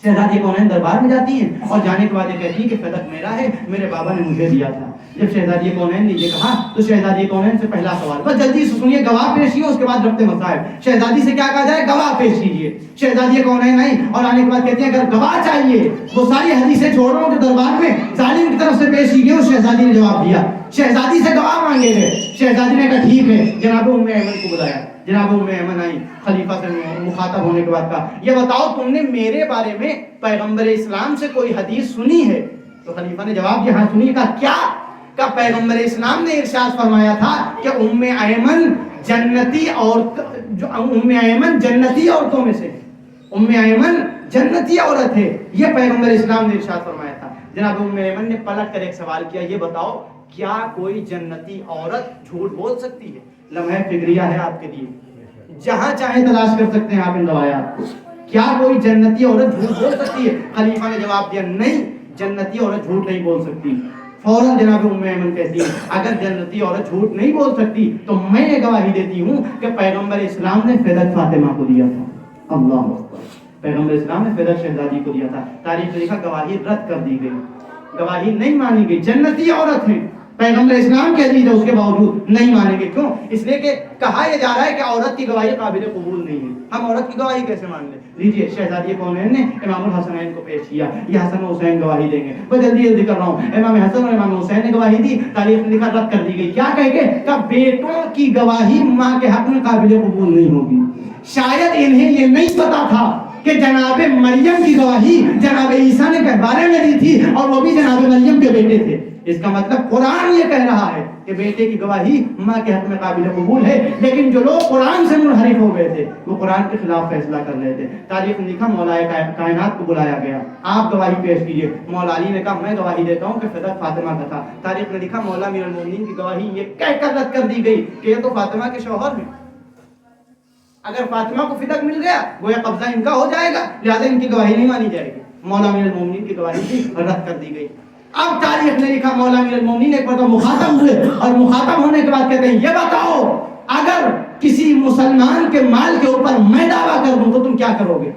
شہزادی کونین دربار میں جاتی ہیں اور جانے کے بعد یہ کہتی ہے کہ فدق میرا ہے, میرے بابا نے مجھے دیا تھا. جب شہزادی کونین نے یہ کہا تو شہزادی کونین سے پہلا سوال, بس جلدی سے سنیے, گواہ پیش کیجیے, اس کے بعد ربط مسائل. شہزادی سے کیا کہا جائے؟ گواہ پیش کیجیے. شہزادی کونین آئی اور آنے کے بعد کہتی ہیں اگر گواہ چاہیے, وہ ساری حدیثیں چھوڑ رہا ہوں جو دربار میں ظالم کی طرف سے پیش کی گئی, شہزادی نے جواب دیا. شہزادی سے گواہ مانگے گئے. شہزادی نے کہا ٹھیک ہے. جناب ام ایمن کو بلایا. جناب ام ایمن آئی, خلیفہ سے مخاطب ہونے کے بعد کہا یہ بتاؤ تم نے میرے بارے میں پیغمبر اسلام سے کوئی حدیث سنی ہے؟ تو خلیفہ نے جواب دیا ہاں سنی. کہا کیا؟ کہ پیغمبر اسلام نے ارشاد فرمایا تھا کہ ام ایمن جنتی عورتوں میں سے, ام ایمن جنتی عورت ہے, یہ پیغمبر اسلام نے ارشاد فرمایا تھا. جناب ام ایمن نے پلٹ کر ایک سوال کیا, یہ بتاؤ کیا کوئی جنتی عورت جھوٹ بول سکتی ہے؟ لمحہ فکریہ ہے آپ کے لیے, جہاں چاہیں تلاش کر سکتے ہیں آپ ان روایات کو. کیا کوئی جنتی عورت جھوٹ بول سکتی ہے؟ خلیفہ نے جواب دیا نہیں, جنتی عورت جھوٹ نہیں بول سکتی. فوراً جناب ام ایمن کہتی ہے اگر جنتی عورت جھوٹ نہیں بول سکتی تو میں یہ گواہی دیتی ہوں کہ پیغمبر اسلام نے فدق فاطمہ کو دیا تھا. اللہ اکبر, پیغمبر اسلام نے فدق شہزادی کو دیا تھا. تاریخ میں لکھا گواہی رد کر دی گئی, گواہی نہیں مانی گئی. جنتی عورت ہے, پیغمبر اسلام کہہ دیجیے, اس کے باوجود نہیں مانیں گے. کیوں؟ اس لیے کہ کہا یہ جا رہا ہے کہ عورت کی گواہی قابل قبول نہیں ہے, ہم عورت کی گواہی کیسے مان لیں؟ لیجیے شہزادی کونین نے امام الحسنین کو پیش کیا, یہ حسن و حسین گواہی دیں گے. میں جلدی جلدی کر رہا ہوں. امام حسن اور امام حسین نے گواہی دی, تاریخ میں لکھا رد کر دی گئی. کیا کہہ کے کہ بیٹوں کی گواہی ماں کے حق میں قابل قبول نہیں ہوگی. شاید انہیں یہ نہیں پتا تھا کہ جناب مریم کی گواہی جناب عیسیٰ نے کے بارے میں دی تھی اور وہ بھی جناب مریم کے بیٹے تھے. اس کا مطلب قرآن یہ کہہ رہا ہے کہ بیٹے کی گواہی ماں کے حق میں قابل قبول ہے, لیکن جو لوگ قرآن سے منحرف ہو گئے تھے وہ قرآن کے خلاف فیصلہ کر رہے تھے. تاریخ میں لکھا مولا کائنات کو بلایا گیا, آپ گواہی پیش کیجیے. مولا علی نے کہا میں گواہی دیتا ہوں کہ فدق فاطمہ کا تھا. تاریخ میں لکھا مولا امیر المومنین کی گواہی یہ کہہ کر رد کر دی گئی کہ یہ تو فاطمہ کے شوہر ہیں. اگر فاطمہ کو فدق مل گیا گویا قبضہ ان کا ہو جائے گا، لہٰذا ان کی گواہی نہیں مانی جائے گی، مولا امیر المومنین کی گواہی بھی رد کر دی گئی۔ اب تاریخ نے لکھا مولا امیر المومنین ایک مرتبہ مخاطب ہوئے اور مخاطب ہونے کے بعد کہتے ہیں یہ بتاؤ اگر کسی مسلمان کے مال کے اوپر میں دعویٰ کر دوں تو تم کیا کرو گے؟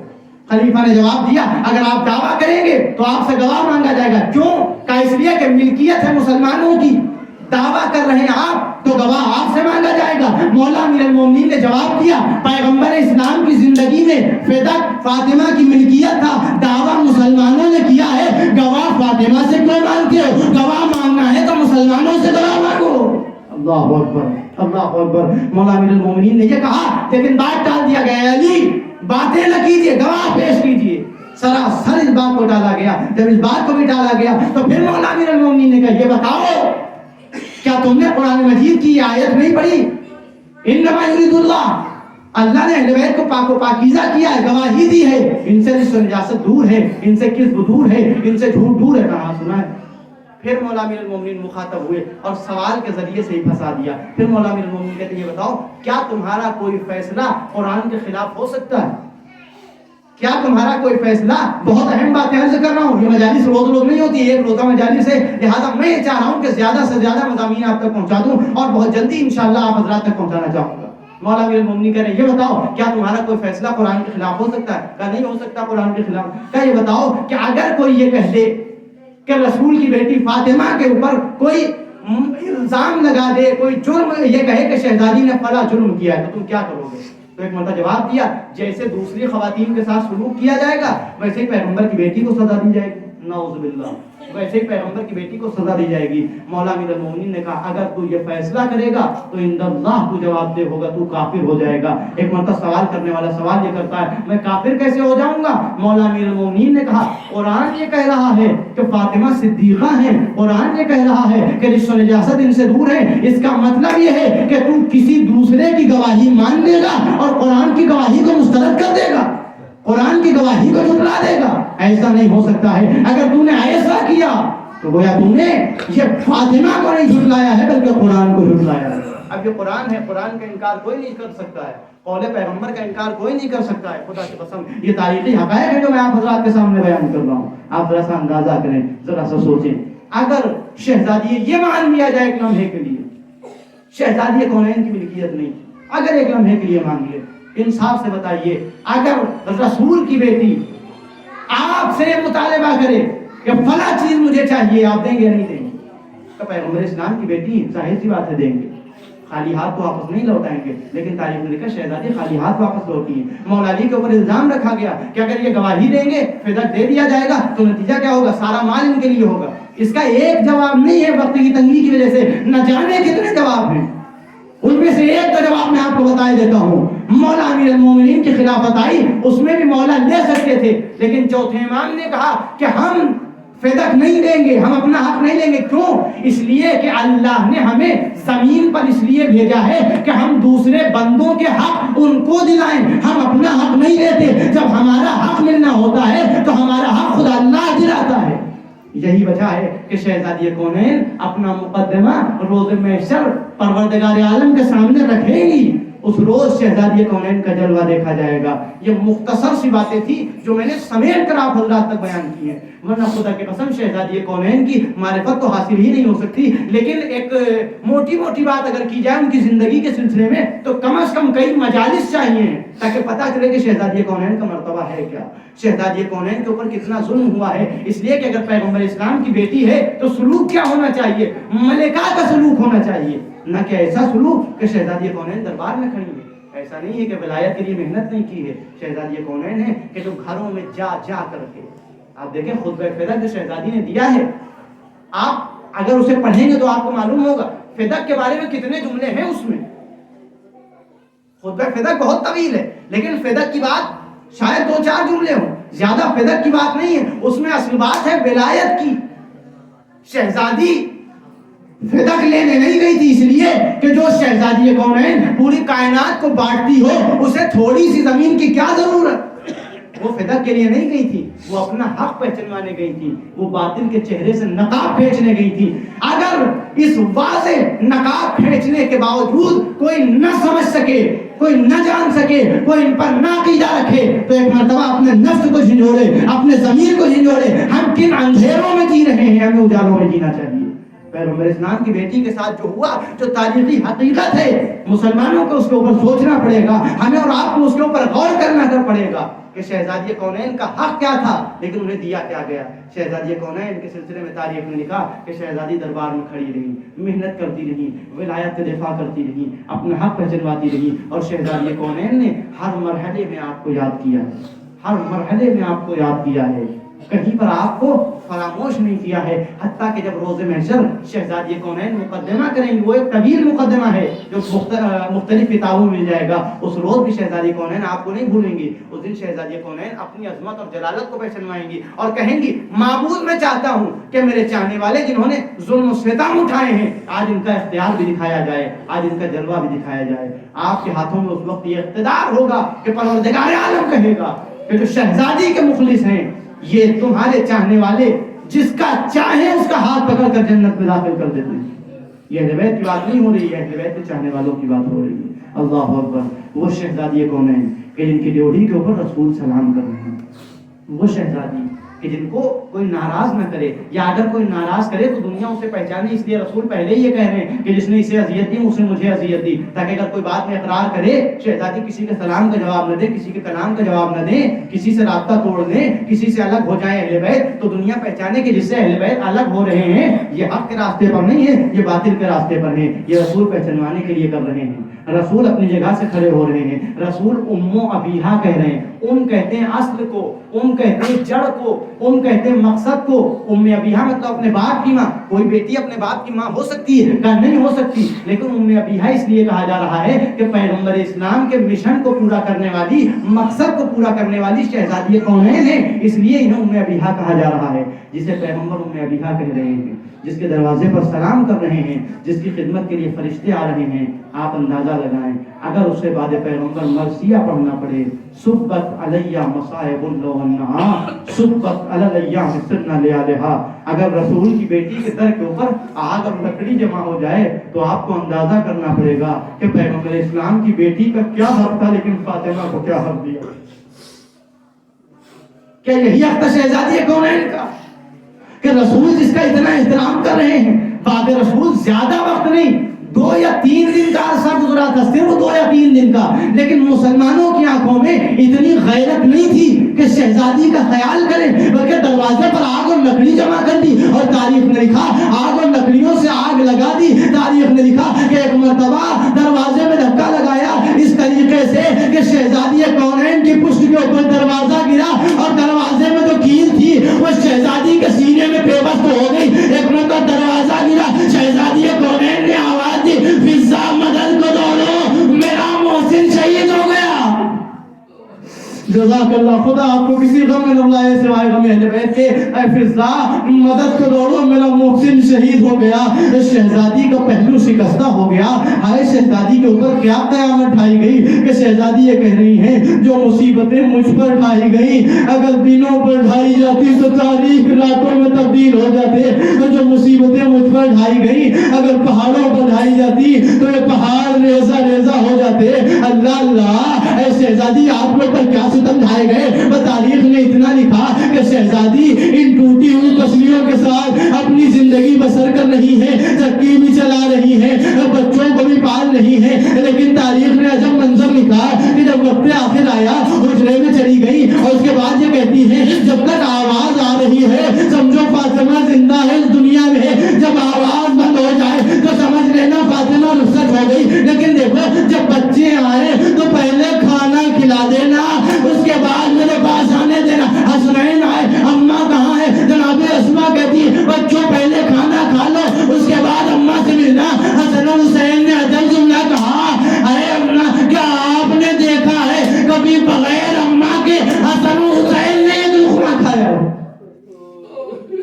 خلیفہ نے جواب دیا اگر آپ دعویٰ کریں گے تو آپ سے گواہ مانگا جائے گا۔ کیوں؟ کہا اس لیے کہ ملکیت ہے مسلمانوں کی، دعویٰ کر رہے ہیں آپ تو گواہ آپ سے مانگا جائے گا۔ مولا امیر المومنین نے جواب دیا پیغمبر اسلام کی زندگی میں فدق فاطمہ کی ملکیت تھا، دعویٰ مسلمانوں نے کیا ہے، گواہ فاطمہ سے کیوں مانگتے ہو؟ گواہ مانگنا ہے تو مسلمانوں سے گواہ مانگو۔ اللہ اکبر اللہ اکبر۔ مولا امیر المومنین نے یہ کہا لیکن بات ٹال دیا گیا، علی باتیں نہ کیجیے، گواہ پیش کیجیے۔ سراسر اس بات کو ٹالا گیا۔ جب اس بات کو بھی ٹالا گیا تو پھر مولا امیر المومنین نے کہا یہ بتاؤ کیا تم نے قرآن مجید کی آیت نہیں پڑھی؟ انما یرید اللہ نے اہل بیت کو پاک و پاکیزہ کیا ہے، گواہی دی ہے، ان سے رجس و نجاست دور ہے، ان سے کذب دور ہے، ان سے جھوٹ دور ہے، کہاں سنا ہے؟ پھر مولا امیر المومنین مخاطب ہوئے اور سوال کے ذریعے سے ہی پھنسا دیا۔ پھر مولا امیر المومنین کہتے ہیں یہ بتاؤ کیا تمہارا کوئی فیصلہ قرآن کے خلاف ہو سکتا ہے؟ کیا تمہارا کوئی فیصلہ، بہت اہم باتیں عرض کر رہا ہوں، یہ مجالس روز روز نہیں ہوتی، ایک روزہ مجالس ہے، لہٰذا میں یہ چاہ رہا ہوں کہ زیادہ سے زیادہ مضامین آپ تک پہنچا دوں اور بہت جلدی انشاءاللہ آپ حضرات تک پہنچانا چاہوں گا۔ مولا امیر المومنین کہہ رہے ہیں یہ بتاؤ کیا تمہارا کوئی فیصلہ قرآن کے خلاف ہو سکتا ہے؟ کہا نہیں ہو سکتا قرآن کے خلاف۔ کہا یہ بتاؤ کہ اگر کوئی یہ کہہ دے کہ رسول کی بیٹی فاطمہ کے اوپر کوئی الزام لگا دے، کوئی جرم یہ کہے کہ شہزادی نے فلاں جرم کیا ہے تو تم کیا کرو گے؟ تو ایک مرتبہ جواب دیا جیسے دوسری خواتین کے ساتھ سلوک کیا جائے گا ویسے ہی پیغمبر کی بیٹی کو سزا دی جائے گی، نعوذ باللہ، ویسے ہی پیغمبر کی بیٹی کو سزا دی جائے گی۔ مولا امیر المومنین نے کہا اگر تو یہ فیصلہ کرے گا تو عند اللہ تو جواب دہ ہوگا، تو کافر ہو جائے گا۔ ایک مرتبہ سوال کرنے والا سوال یہ کرتا ہے میں کافر کیسے ہو جاؤں گا؟ مولا امیر المومنین نے کہا قرآن یہ کہہ رہا ہے کہ فاطمہ صدیقہ ہیں، قرآن یہ کہہ رہا ہے کہ رجس و نجاست ان سے دور ہے، اس کا مطلب یہ ہے کہ تو کسی دوسرے کی گواہی مان لے گا اور قرآن کی گواہی کو مسترد کر دے گا، قرآن کی گواہی کو جھٹلا دے گا۔ ایسا نہیں ہو سکتا ہے، اگر تو نے ایسا کیا تو گویا تم نے یہ فاطمہ کو نہیں جھٹلایا ہے بلکہ قرآن کو جھٹلایا ہے۔ اب یہ قرآن ہے، قرآن کا انکار کوئی نہیں کر سکتا ہے، قول پیغمبر کا انکار کوئی نہیں کر سکتا ہے۔ خدا کی قسم یہ تاریخی حقائق ہے جو میں آپ حضرات کے سامنے بیان کر رہا ہوں، آپ ذرا سا اندازہ کریں، ذرا سا سوچیں۔ اگر شہزادی یہ مان لیا جائے ایک لمحے کے لیے شہزادی کونین کی ملکیت نہیں، اگر ایک لمحے کے لیے مان لے، انصاف سے بتائیے اگر رسول کی بیٹی آپ سے مطالبہ کرے کہ فلاں چیز مجھے چاہیے، آپ دیں گے نہیں دیں گے؟ تو پیغمبر اسلام کی بیٹی ظاہر سی بات ہے دیں گے، خالی ہاتھ تو واپس نہیں لوٹائیں گے۔ لیکن تاریخ نے لکھا شہزادی خالی ہاتھ واپس لوٹی ہیں۔ مولا علی کے اوپر الزام رکھا گیا کہ اگر یہ گواہی دیں گے فدق دے دیا جائے گا تو نتیجہ کیا ہوگا؟ سارا مال ان کے لیے ہوگا۔ اس کا ایک جواب نہیں ہے، وقت کی تنگی کی وجہ سے نہ جانے کتنے جواب ہیں، ان میں سے ایک کا جواب میں آپ کو بتا دیتا ہوں۔ مولا امیر المومنین کی خلافت آئی، اس میں بھی مولا لے سکتے تھے، لیکن چوتھے امام نے کہا کہ ہم فدق نہیں دیں گے، ہم اپنا حق نہیں لیں گے۔ کیوں؟ اس لیے کہ اللہ نے ہمیں زمین پر اس لیے بھیجا ہے کہ ہم دوسرے بندوں کے حق ان کو دلائیں، ہم اپنا حق نہیں لیتے۔ جب ہمارا حق ملنا ہوتا ہے تو ہمارا حق خدا اللہ دلاتا ہے۔ یہی وجہ ہے کہ شہزادی کونین اپنا مقدمہ روز محشر پروردگار عالم کے سامنے رکھیں گی، اس روز شہزادی کونین کا جلوہ دیکھا جائے گا۔ یہ مختصر سی باتیں تھی جو میں نے سمیٹ کر آپ حضرات تک بیان کی ہیں، ورنہ خدا کی قسم شہزادی کونین کی معرفت تو حاصل ہی نہیں ہو سکتی۔ لیکن ایک موٹی موٹی بات اگر کی جائے ان کی زندگی کے سلسلے میں تو کم از کم کئی مجالس چاہیے تاکہ پتہ چلے کہ شہزادی کونین کا مرتبہ ہے کیا، شہزادی کونین کے اوپر کتنا ظلم ہوا ہے۔ اس لیے کہ اگر پیغمبر اسلام کی بیٹی ہے تو سلوک کیا ہونا چاہیے؟ ملکہ کا سلوک ہونا چاہیے، نہ کہ ایسا سلوک کہ شہزادی کونین دربار میں کھڑی ہے۔ ایسا نہیں ہے کہ ولایت کے لیے محنت نہیں کی ہے، شہزادی کونین ہے کہ جو گھروں میں جا جا کر کے، آپ دیکھیں خطبہ فدق جو شہزادی نے دیا ہے، آپ اگر اسے پڑھیں گے تو آپ کو معلوم ہوگا فدق کے بارے میں کتنے جملے ہیں اس میں۔ خطبہ فدق بہت طویل ہے لیکن فدق کی بات شاید 2-4 جملے ہوں، زیادہ فدق کی بات نہیں ہے۔ اس میں اصل بات ہے ولایت کی۔ شہزادی فدق لینے نہیں گئی تھی اس لیے کہ جو شہزادی کونین پوری کائنات کو بانٹتی ہو اسے تھوڑی سی زمین کی کیا ضرورت؟ وہ فدق کے لیے نہیں گئی تھی، وہ اپنا حق پہچنوانے گئی تھی، وہ باطل کے چہرے سے نقاب پھینچنے گئی تھی۔ اگر اس واضح نقاب پھینچنے پہنچنے کے باوجود کوئی نہ سمجھ سکے، کوئی نہ جان سکے، کوئی ان پر نہ عقیدہ رکھے، تو ایک مرتبہ اپنے نفس کو جھنجھوڑے، اپنے ضمیر کو جھنجھوڑے، ہم کن اندھیروں میں جی رہے ہیں، ہمیں اجالوں میں جینا چاہیے۔ پیغمبر اسلام کی بیٹی کے ساتھ جو ہوا، جو تاریخی حقیقت ہے، مسلمانوں کو اس کے اوپر سوچنا پڑے گا، ہمیں اور آپ کو اس کے اوپر غور کرنا پڑے گا کہ شہزادی کونین کا حق کیا تھا، لیکن انہیں دیا کیا گیا۔ شہزادی کونین کے سلسلے میں تاریخ نے لکھا کہ شہزادی دربار میں کھڑی رہی، محنت کرتی رہی، ولایت کا دفاع کرتی رہی، اپنا حق پہچنواتی رہی، اور شہزادی کونین نے ہر مرحلے میں آپ کو یاد کیا ہے، ہر مرحلے میں آپ کو یاد کیا ہے، کہیں پر آپ کو فراموش نہیں کیا ہے۔ حتیٰ کہ جب روز محشر شہزادی کونین مقدمہ کریں گے، وہ ایک طویل مقدمہ ہے جو مختلف کتابوں میں مل جائے گا، اس روز بھی شہزادی کونین آپ کو نہیں بھولیں گی۔ اس دن شہزادی کونین اپنی عظمت اور جلالت کو پہچنوائیں گی اور کہیں گی، معبود میں چاہتا ہوں کہ میرے چاہنے والے جنہوں نے ظلم و ستم اٹھائے ہیں، آج ان کا اختیار بھی دکھایا جائے، آج ان کا جلوہ بھی دکھایا جائے۔ آپ کے ہاتھوں میں اس وقت یہ اقتدار ہوگا کہ پروردگار عالم کہے گا کہ جو شہزادی کے مخلص ہیں، یہ تمہارے چاہنے والے جس کا چاہے اس کا ہاتھ پکڑ کر جنت میں داخل کر دیتے ہیں۔ یہ اہل بیت کی بات نہیں ہو رہی ہے، اہل بیت کے چاہنے والوں کی بات ہو رہی ہے۔ اللہ اکبر۔ وہ شہزادی کون ہیں کہ جن کی ڈیوڑی کے اوپر رسول سلام کر رہے ہیں، وہ شہزادی کہ جن کو کوئی ناراض نہ کرے، یا اگر کوئی ناراض کرے تو دنیا اسے پہچانے، اس لیے رسول پہلے ہی یہ کہہ رہے ہیں کہ جس نے اسے اذیت دی اس نے مجھے اذیت دی، تاکہ اگر کوئی بات میں اقرار کرے، شہزادی کسی کے سلام کا جواب نہ دے، کسی کے کلام کا جواب نہ دے، کسی سے رابطہ توڑ دے، کسی سے الگ ہو جائے اہل بیت، تو دنیا پہچانے کہ جس سے اہل بیت الگ ہو رہے ہیں یہ حق کے راستے پر نہیں ہے، یہ باطل کے راستے پر ہے، یہ رسول پہچانوانے کے لیے کر رہے ہیں۔ رسول اپنی جگہ سے کھڑے ہو رہے ہیں، رسول ام و ابیہا کہہ رہے ہیں، ام کہتے ہیں اصل کو، ام کہتے ہیں جڑ کو، ام کہتے ہیں مقصد کو، ام ابیہا مطلب اپنے باپ کی ماں۔ کوئی بیٹی اپنے باپ کی ماں ہو سکتی ہے کیا نہیں ہو سکتی، لیکن ام ابیہا اس لیے کہا جا رہا ہے کہ پیغمبر اسلام کے مشن کو پورا کرنے والی، مقصد کو پورا کرنے والی شہزادی کونین ہیں، اس لیے انہیں ام ابیہا کہا جا رہا ہے، جسے پیغمبر ام ابیہا کہہ رہے ہیں، جس کے دروازے پر سلام کر رہے ہیں، جس کی خدمت کے لیے فرشتے آ رہے ہیں۔ آپ اندازہ لگائیں اگر اس سے بعد پیغمبر مرثیہ پڑھنا پڑے، سبت علیہ مصائب اللو والنہار سبت علیہ سرنا لیالہا، اگر رسول کی بیٹی کے در کے اوپر آگ اور لکڑی جمع ہو جائے تو آپ کو اندازہ کرنا پڑے گا کہ پیغمبر اسلام کی بیٹی کا کیا حق تھا، لیکن فاطمہ کو کیا حق دیا۔ کیا یہی حق تھا شہزادی کونین کا کہ رسول جس کا اتنا احترام کر رہے ہیں، بعد رسول زیادہ وقت نہیں، 2 یا 3 دن کا عرصہ گزرا تھا، صرف 2 یا 3 دن کا، لیکن مسلمانوں کی آنکھوں میں اتنی غیرت نہیں تھی کہ شہزادی کا خیال کریں، بلکہ دروازے پر آگ اور لکڑی جمع کر دی، اور تاریخ نے لکھا آگ اور لکڑیوں سے آگ لگا دی۔ تاریخ نے لکھا کہ ایک مرتبہ دروازے میں دھکا لگایا اس طریقے سے کہ شہزادی کونین کی پشت کے اوپر دروازہ گرا، اور دروازے میں جو کیل تھی وہ شہزادی کے سینے میں پیوست ہو گئی۔ ایک مرتبہ دروازہ گرا، شہزادی کونین نے آواز دی، فضا مدد کو دوڑو، میرا محسن شہید ہو گیا۔ جزاک اللہ، خدا آپ کو کسی غم میں نہ لائے سوائے غم اہل بیت کے۔ اے فضا مدد کو دوڑو، میرا محسن شہید ہو گیا۔ شہزادی کا پہلو شکستہ ہو گیا۔ ہائے شہزادی کے اوپر کیا قیامت ڈھائی گئی کہ شہزادی یہ کہہ رہی ہیں جو مصیبتیں مجھ پر ڈھائی گئی اگر دنوں پر ڈھائی جاتی تو تاریخ راتوں میں تبدیل ہو جاتے، جو مصیبتیں مجھ پر ڈھائی گئی اگر پہاڑوں پر ڈھائی جاتی تو یہ پہاڑ ریزہ ریزہ ہو جاتے۔ اللہ اللہ، اے شہزادی آپ کے اوپر کیا ستم ڈھائے گئے۔ تاریخ نے اتنا لکھا کہ شہزادی ان ٹوٹی ہوئی پسلیوں کے ساتھ اپنی زندگی بسر کر رہی ہے، چکی بھی چلا رہی ہے، بچوں کو بھی پال رہی ہے، لیکن تاریخ نے عجب منظر لکھا کہ جب وقت آخر آیا حجرے میں چلی گئی، اور اس کے بعد یہ کہتی ہے جب تک آواز آ رہی ہے سمجھو فاطمہ زندہ ہے اس دنیا میں، جب آواز بند ہو جائے تو سمجھ لینا فاطمہ رخصت ہو گئی۔ لیکن دیکھو جب بچے آئے تو پہلے کھانا کھلا دینا، اس کے بعد میرے پاس آنے دینا۔ حسنین آئے، اماں کہاں ہے؟ جناب اسماء کہتی بچوں پہلے کھانا کھا لو اس کے بعد اماں سے ملنا۔ حسن حسین نے عجب جملہ کہا، اے اماں کیا آپ نے دیکھا ہے کبھی بغیر اماں کے حسن حسین نے ایک لقمہ کھایا؟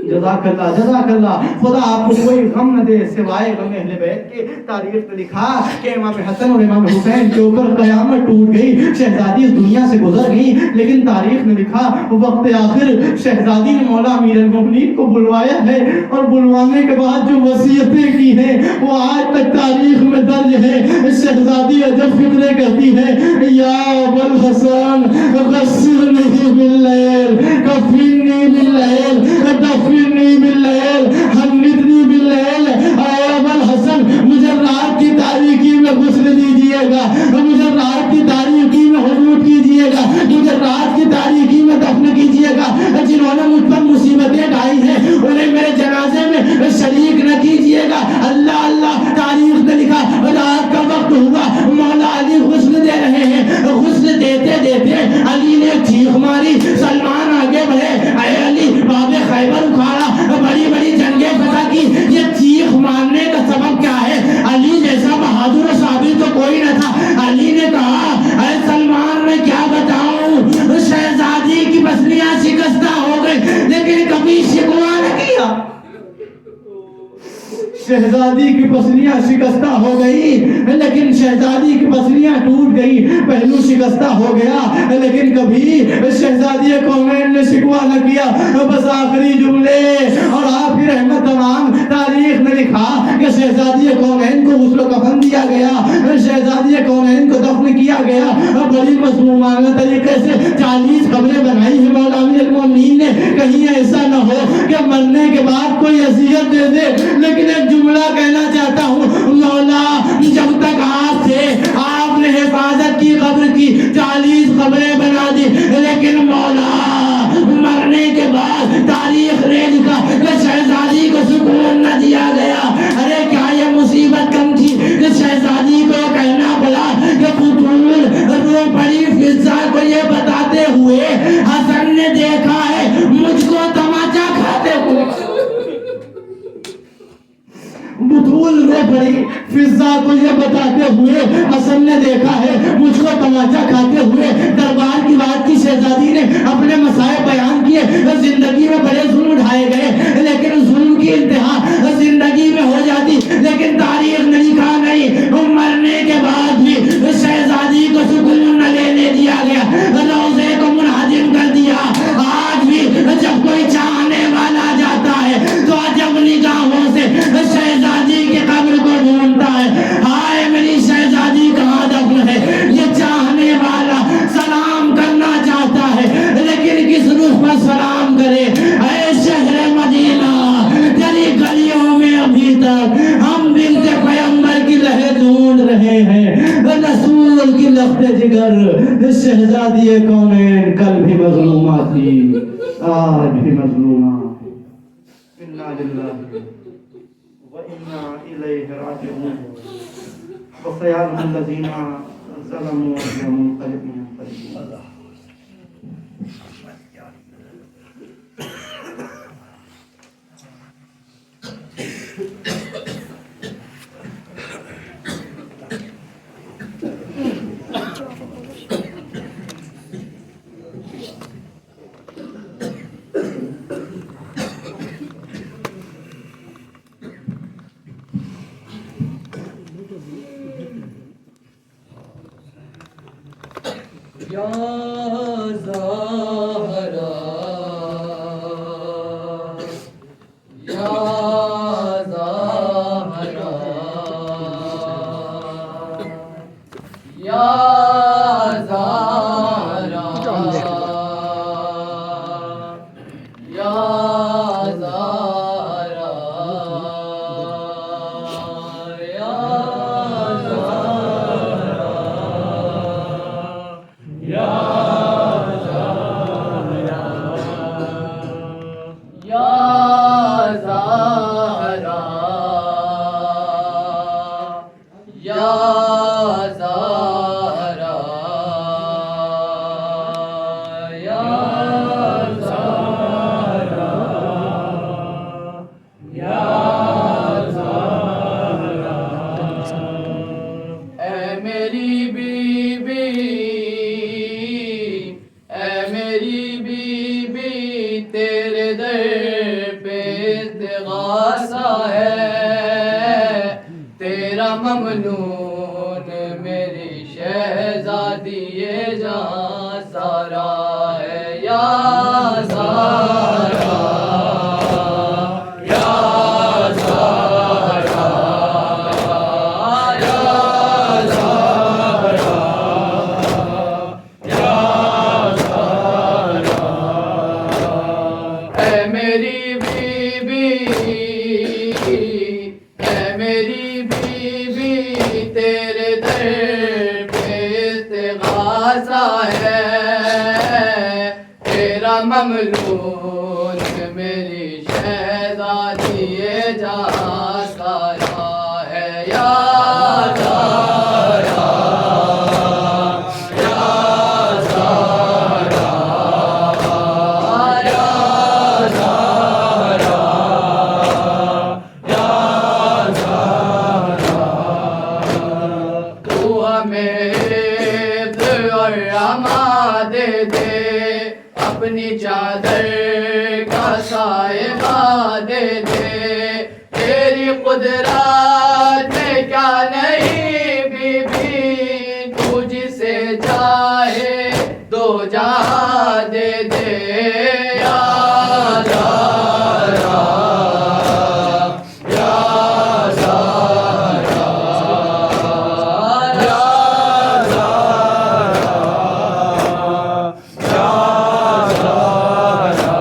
جزاک اللہ، جزاک اللہ، خدا آپ کو کوئی غم نہ دے سوائے غم اہل بیت کے۔ تاریخ نے لکھا کہ امام حسن اور امام حسین کے اوپر قیامت ٹوٹ گئی، شہزادی اس دنیا سے گزر گئی، لیکن تاریخ نے لکھا وقت آخر شہزادی نے مولا امیر المومنین کو بلوایا ہے، اور بلوانے کے بعد جو وصیتیں کی ہیں وہ آج تک تاریخ میں درج ہے۔ شہزادی عجب فکرے کرتی ہے، یا ابوالحسن غسلنی باللیل کفنی باللیل دفنی باللیل حنطنی باللیل۔ اے ابوالحسن مجھے رات کی تاریکی میں غسل دیجیے گا، مجھے رات کی تاریکی میں حنوط کیجیے گا، مجھے رات کی تاریکی میں دفن کیجیے گا۔ جنہوں نے مجھ پر مصیبتیں ڈائی ہیں انہیں میرے جنازے میں شریک نہ کیجیے گا۔ اللہ اللہ، تاریخ نے لکھا رات کا وقت ہوا، مولا علی غسل دے رہے ہیں، غسل دیتے دیتے علی نے چیخ ماری، سلمان آگے بڑھے، اے علی باب خیبر اکھاڑا، بڑی بڑی جنگیں فتح کی، یہ چیخ مارنے کا سبب کیا ہے؟ علی جیسا بہادر و صابر تو کوئی نہ تھا۔ علی نے کہا اے سلمان میں کیا بتاؤں، شہزادی کی پسلیاں شکستہ ہو گئی لیکن کبھی شکوہ نہ کیا۔ شہزادی کی پسلیاں شکستہ ہو گئی لیکن شہزادی کی پسلیاں ٹوٹ گئی، پہلو شکستہ ہو گیا لیکن کبھی شہزادی کونین نے شکوہ نہ کیا۔ بس آخری جملے اور آخری رحمت تمام، تاریخ نے لکھا کہ شہزادی کونین کو غسل و کفن دیا گیا، شہزادی کونین کو دفن کیا گیا، بڑی مظلومانہ طریقے سے 40 قبریں بنائی ہیں مولا امیر المومنین نے، کہیں ایسا نہ ہو کہ مرنے کے بعد کوئی اذیت دے دے۔ لیکن ایک جملہ کہنا چاہتا ہوں، مولا جب تک آپ تھے آپ نے حفاظت کی قبر کی، 40 قبریں بنا دی، لیکن مولا مرنے کے بعد تاریخ نے لکھا کہ شہزادی کو سکون نہ دیا گیا۔ ارے کیا یہ مصیبت کم تھی کہ شہزادی کو کہنا پڑا کہ بطول رو پڑی فضا کو یہ بتاتے ہوئے حسن نے دیکھا ہے مجھ کو تماچا کھاتے ہوئے۔ بطول رو پڑی فضا کو یہ بتاتے ہوئے حسن نے دیکھا ہے مجھ کو تماچا کھاتے ہوئے۔ دربار کی بات کی، شہزادی نے اپنے مسائل بیان کیے، زندگی میں بڑے ظلم اٹھائے گئے لیکن ظلم کی انتہا زندگی میں ہو جاتی، لیکن تاریخ نے لکھا نہیں، مرنے کے بعد بھی شہزادی کو سکون نہ لینے دیا گیا، روضے کو منہدم کر دیا۔ آج بھی جب کوئی چاہنے والا جاتا ہے تو عجب نگاہوں سے شہزادی کے قبر کو ڈھونڈتا ہے، ہائے میری شہزادی کہاں دفن ہے۔ یہ چاہنے والا سلام کرنا چاہتا ہے لیکن کس روح پر سلام کرے؟ اے شہر مدینہ، تیری گلیوں میں ابھی تک ہم بنت پیغمبر کی لہر ڈھونڈ رہے ہیں، رسول کی لخت جگر شہزادی کونین کل بھی مظلومہ تھی، آج بھی مظلومہ۔ انا للہ وَإِنَّا إِلَيْهِ رَاجِعُونَ وَسَيَعْلَمُ الَّذِينَ ظَلَمُوا أَيَّ مُنقَلِبٍ يَنقَلِبُونَ۔ یا زہرا یا زہرا یا زہرا یا زہرا دیے جہاں سارا ہے یا سارا یا سارا یا سارا یا سارا اے میری بیوی اے میری بیوی تیرے در پہ استغاثہ ہے تیرا مملون میری شہزادی جہاں سارا ہے یا سارا یا سارا یا سارا یا سارا تو ہمیں حفظ اور امان دے دے اپنی چادر کا سائبہ دے دے تیری قدرت میں کیا نہیں بی بی تو جسے چاہے دو جہاں دے دے یا سارا یا سارا یا سارا یا سارا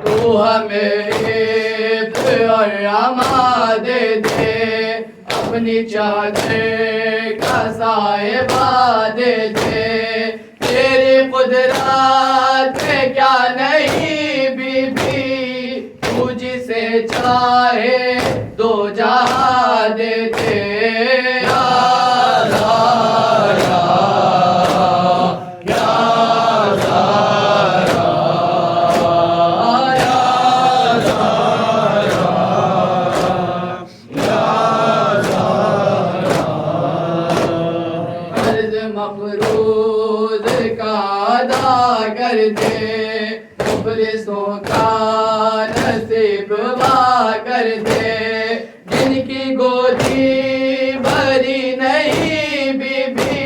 تو ہمیں حفظ اور امان دے دے اپنی چادر کا سائبہ دے دے تیری قدرت میں کیا نہیں بی بی تو جسے چاہے دو جہاں دے دے یا سارا یا سارا یا سارا یا سارا قرض مقروض کا ادا کر دے مفلسوں کا نصیب وا کر دے جن کی گودی بھری نہیں بی بی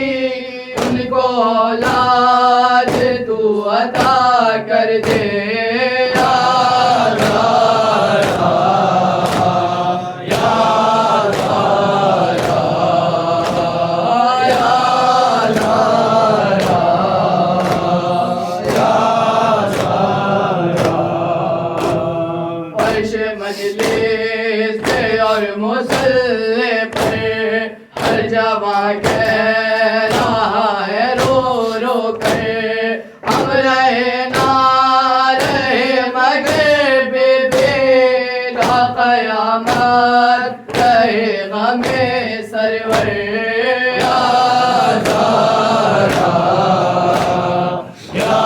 ان کو اولاد تو عطا کر دے یا سارا یا سارا یا سارا یا سارا فرش مجلس پہ اور مصلی پر ہر جوان کہہ رہا ہے رو رو کر ہم رہے نہ رہے مگر بے بے لا قیامت رہے غم سرور یا سارا یا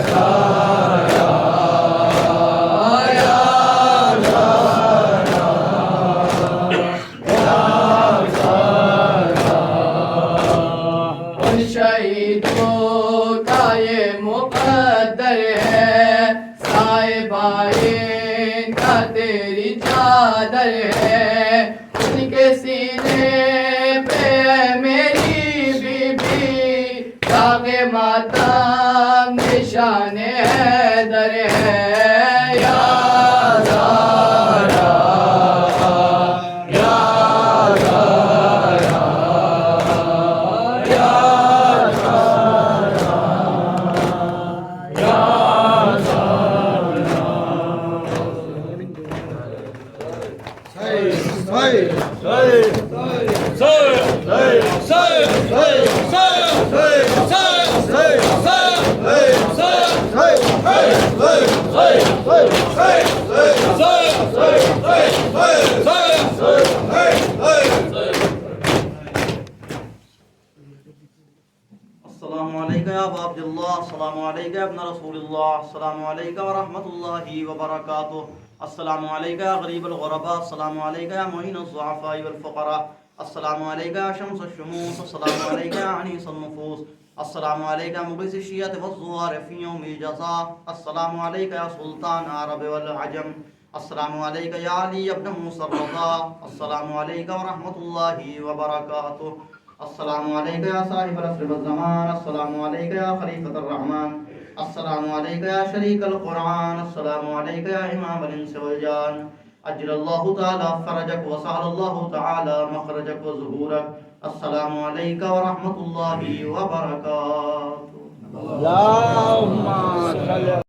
سارا یا سارا یا سارا ان شہیدوں کا یہ مقدر ہے صاحبائن کا تیری چادر ہے ان کے سینے پہ ہے میری بی بی داغ ماتم نشان حیدر ہے یا سارا یا سارا یا سارا یا سارا السلام علیکم یا ابا عبد اللہ، السلام علیکم ابن رسول اللہ، السلام علیکم ورحمۃ اللہ وبرکاتہ، السلام علیکم یا غریب الغرباء، السلام علیکم یا معین الضعفاء والفقراء، السلام علیکم یا شمس الشموس، السلام علیکم یا عنیس النفوس، السلام علیکم مغیث الشیعۃ والزوار فی یوم الجزاء، السلام علیکم یا سلطان عرب والعجم، السلام علیکم یا علی ابن موسیٰ الرضا، السلام علیکم ورحمۃ اللہ وبرکاتہ۔ السلام علیکم یا صاحب العصر والزمان، السلام علیکم یا خلیفۃ الرحمن، السلام علیکم یا شریک القرآن، السلام علیکم یا امام الانس والجان، اجل اللہ تعالی فرجک وسهل اللہ تعالی مخرجک وظہورک، السلام علیکم ورحمۃ اللہ وبرکاتہ۔ اللهم صل